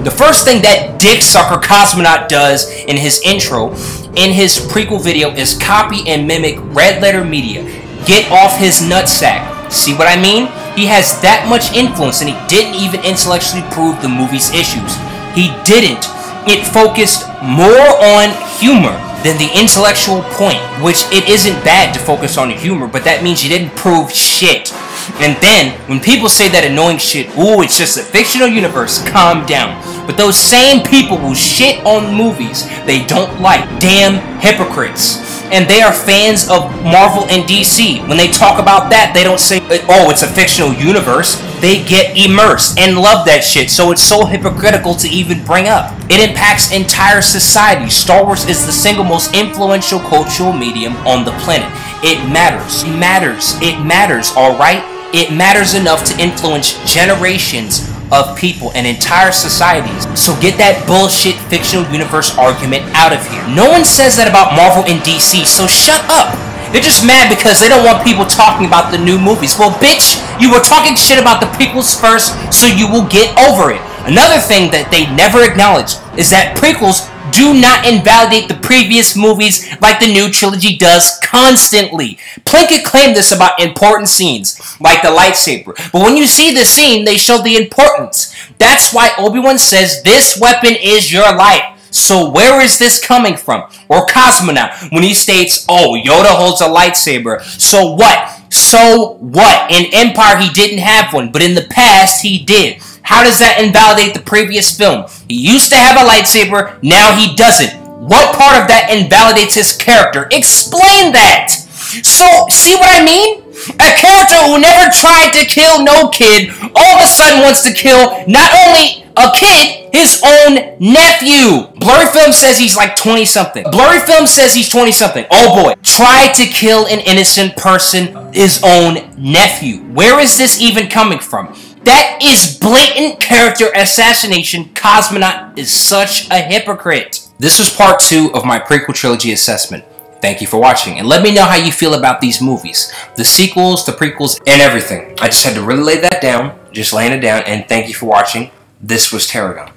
The first thing that dick sucker Cosmonaut does in his intro, in his prequel video, is copy and mimic red letter media. Get off his nutsack. See what I mean? He has that much influence and he didn't even intellectually prove the movie's issues. He didn't. It focused more on humor than the intellectual point, which it isn't bad to focus on the humor, but that means you didn't prove shit. And then, when people say that annoying shit, ooh, it's just a fictional universe, calm down. But those same people will shit on movies they don't like. Damn hypocrites. And they are fans of Marvel and DC. When they talk about that, they don't say, oh, it's a fictional universe. They get immersed and love that shit, so it's so hypocritical to even bring up. It impacts entire society. Star Wars is the single most influential cultural medium on the planet. It matters. It matters. It matters, alright? It matters enough to influence generations of people and entire societies. So get that bullshit fictional universe argument out of here. No one says that about Marvel and DC, so shut up. They're just mad because they don't want people talking about the new movies. Well, bitch, you were talking shit about the prequels first, so you will get over it. Another thing that they never acknowledge is that prequels do not invalidate the previous movies like the new trilogy does constantly. Plinkett claimed this about important scenes, like the lightsaber. But when you see the scene, they show the importance. That's why Obi-Wan says this weapon is your life. So where is this coming from? Or Cosmonaut, when he states, oh, Yoda holds a lightsaber. So what? So what? In Empire, he didn't have one, but in the past, he did. How does that invalidate the previous film? He used to have a lightsaber, now he doesn't. What part of that invalidates his character? Explain that! So, see what I mean? A character who never tried to kill no kid, all of a sudden wants to kill not only a kid, his own nephew. Blurry Film says he's like 20-something. Blurry Film says he's 20-something. Oh boy. Tried to kill an innocent person, his own nephew. Where is this even coming from? That is blatant character assassination. Cosmonaut is such a hypocrite. This was part 2 of my prequel trilogy assessment. Thank you for watching, and let me know how you feel about these movies. The sequels, the prequels, and everything. I just had to really lay that down, just laying it down, and thank you for watching. This was Tarragon.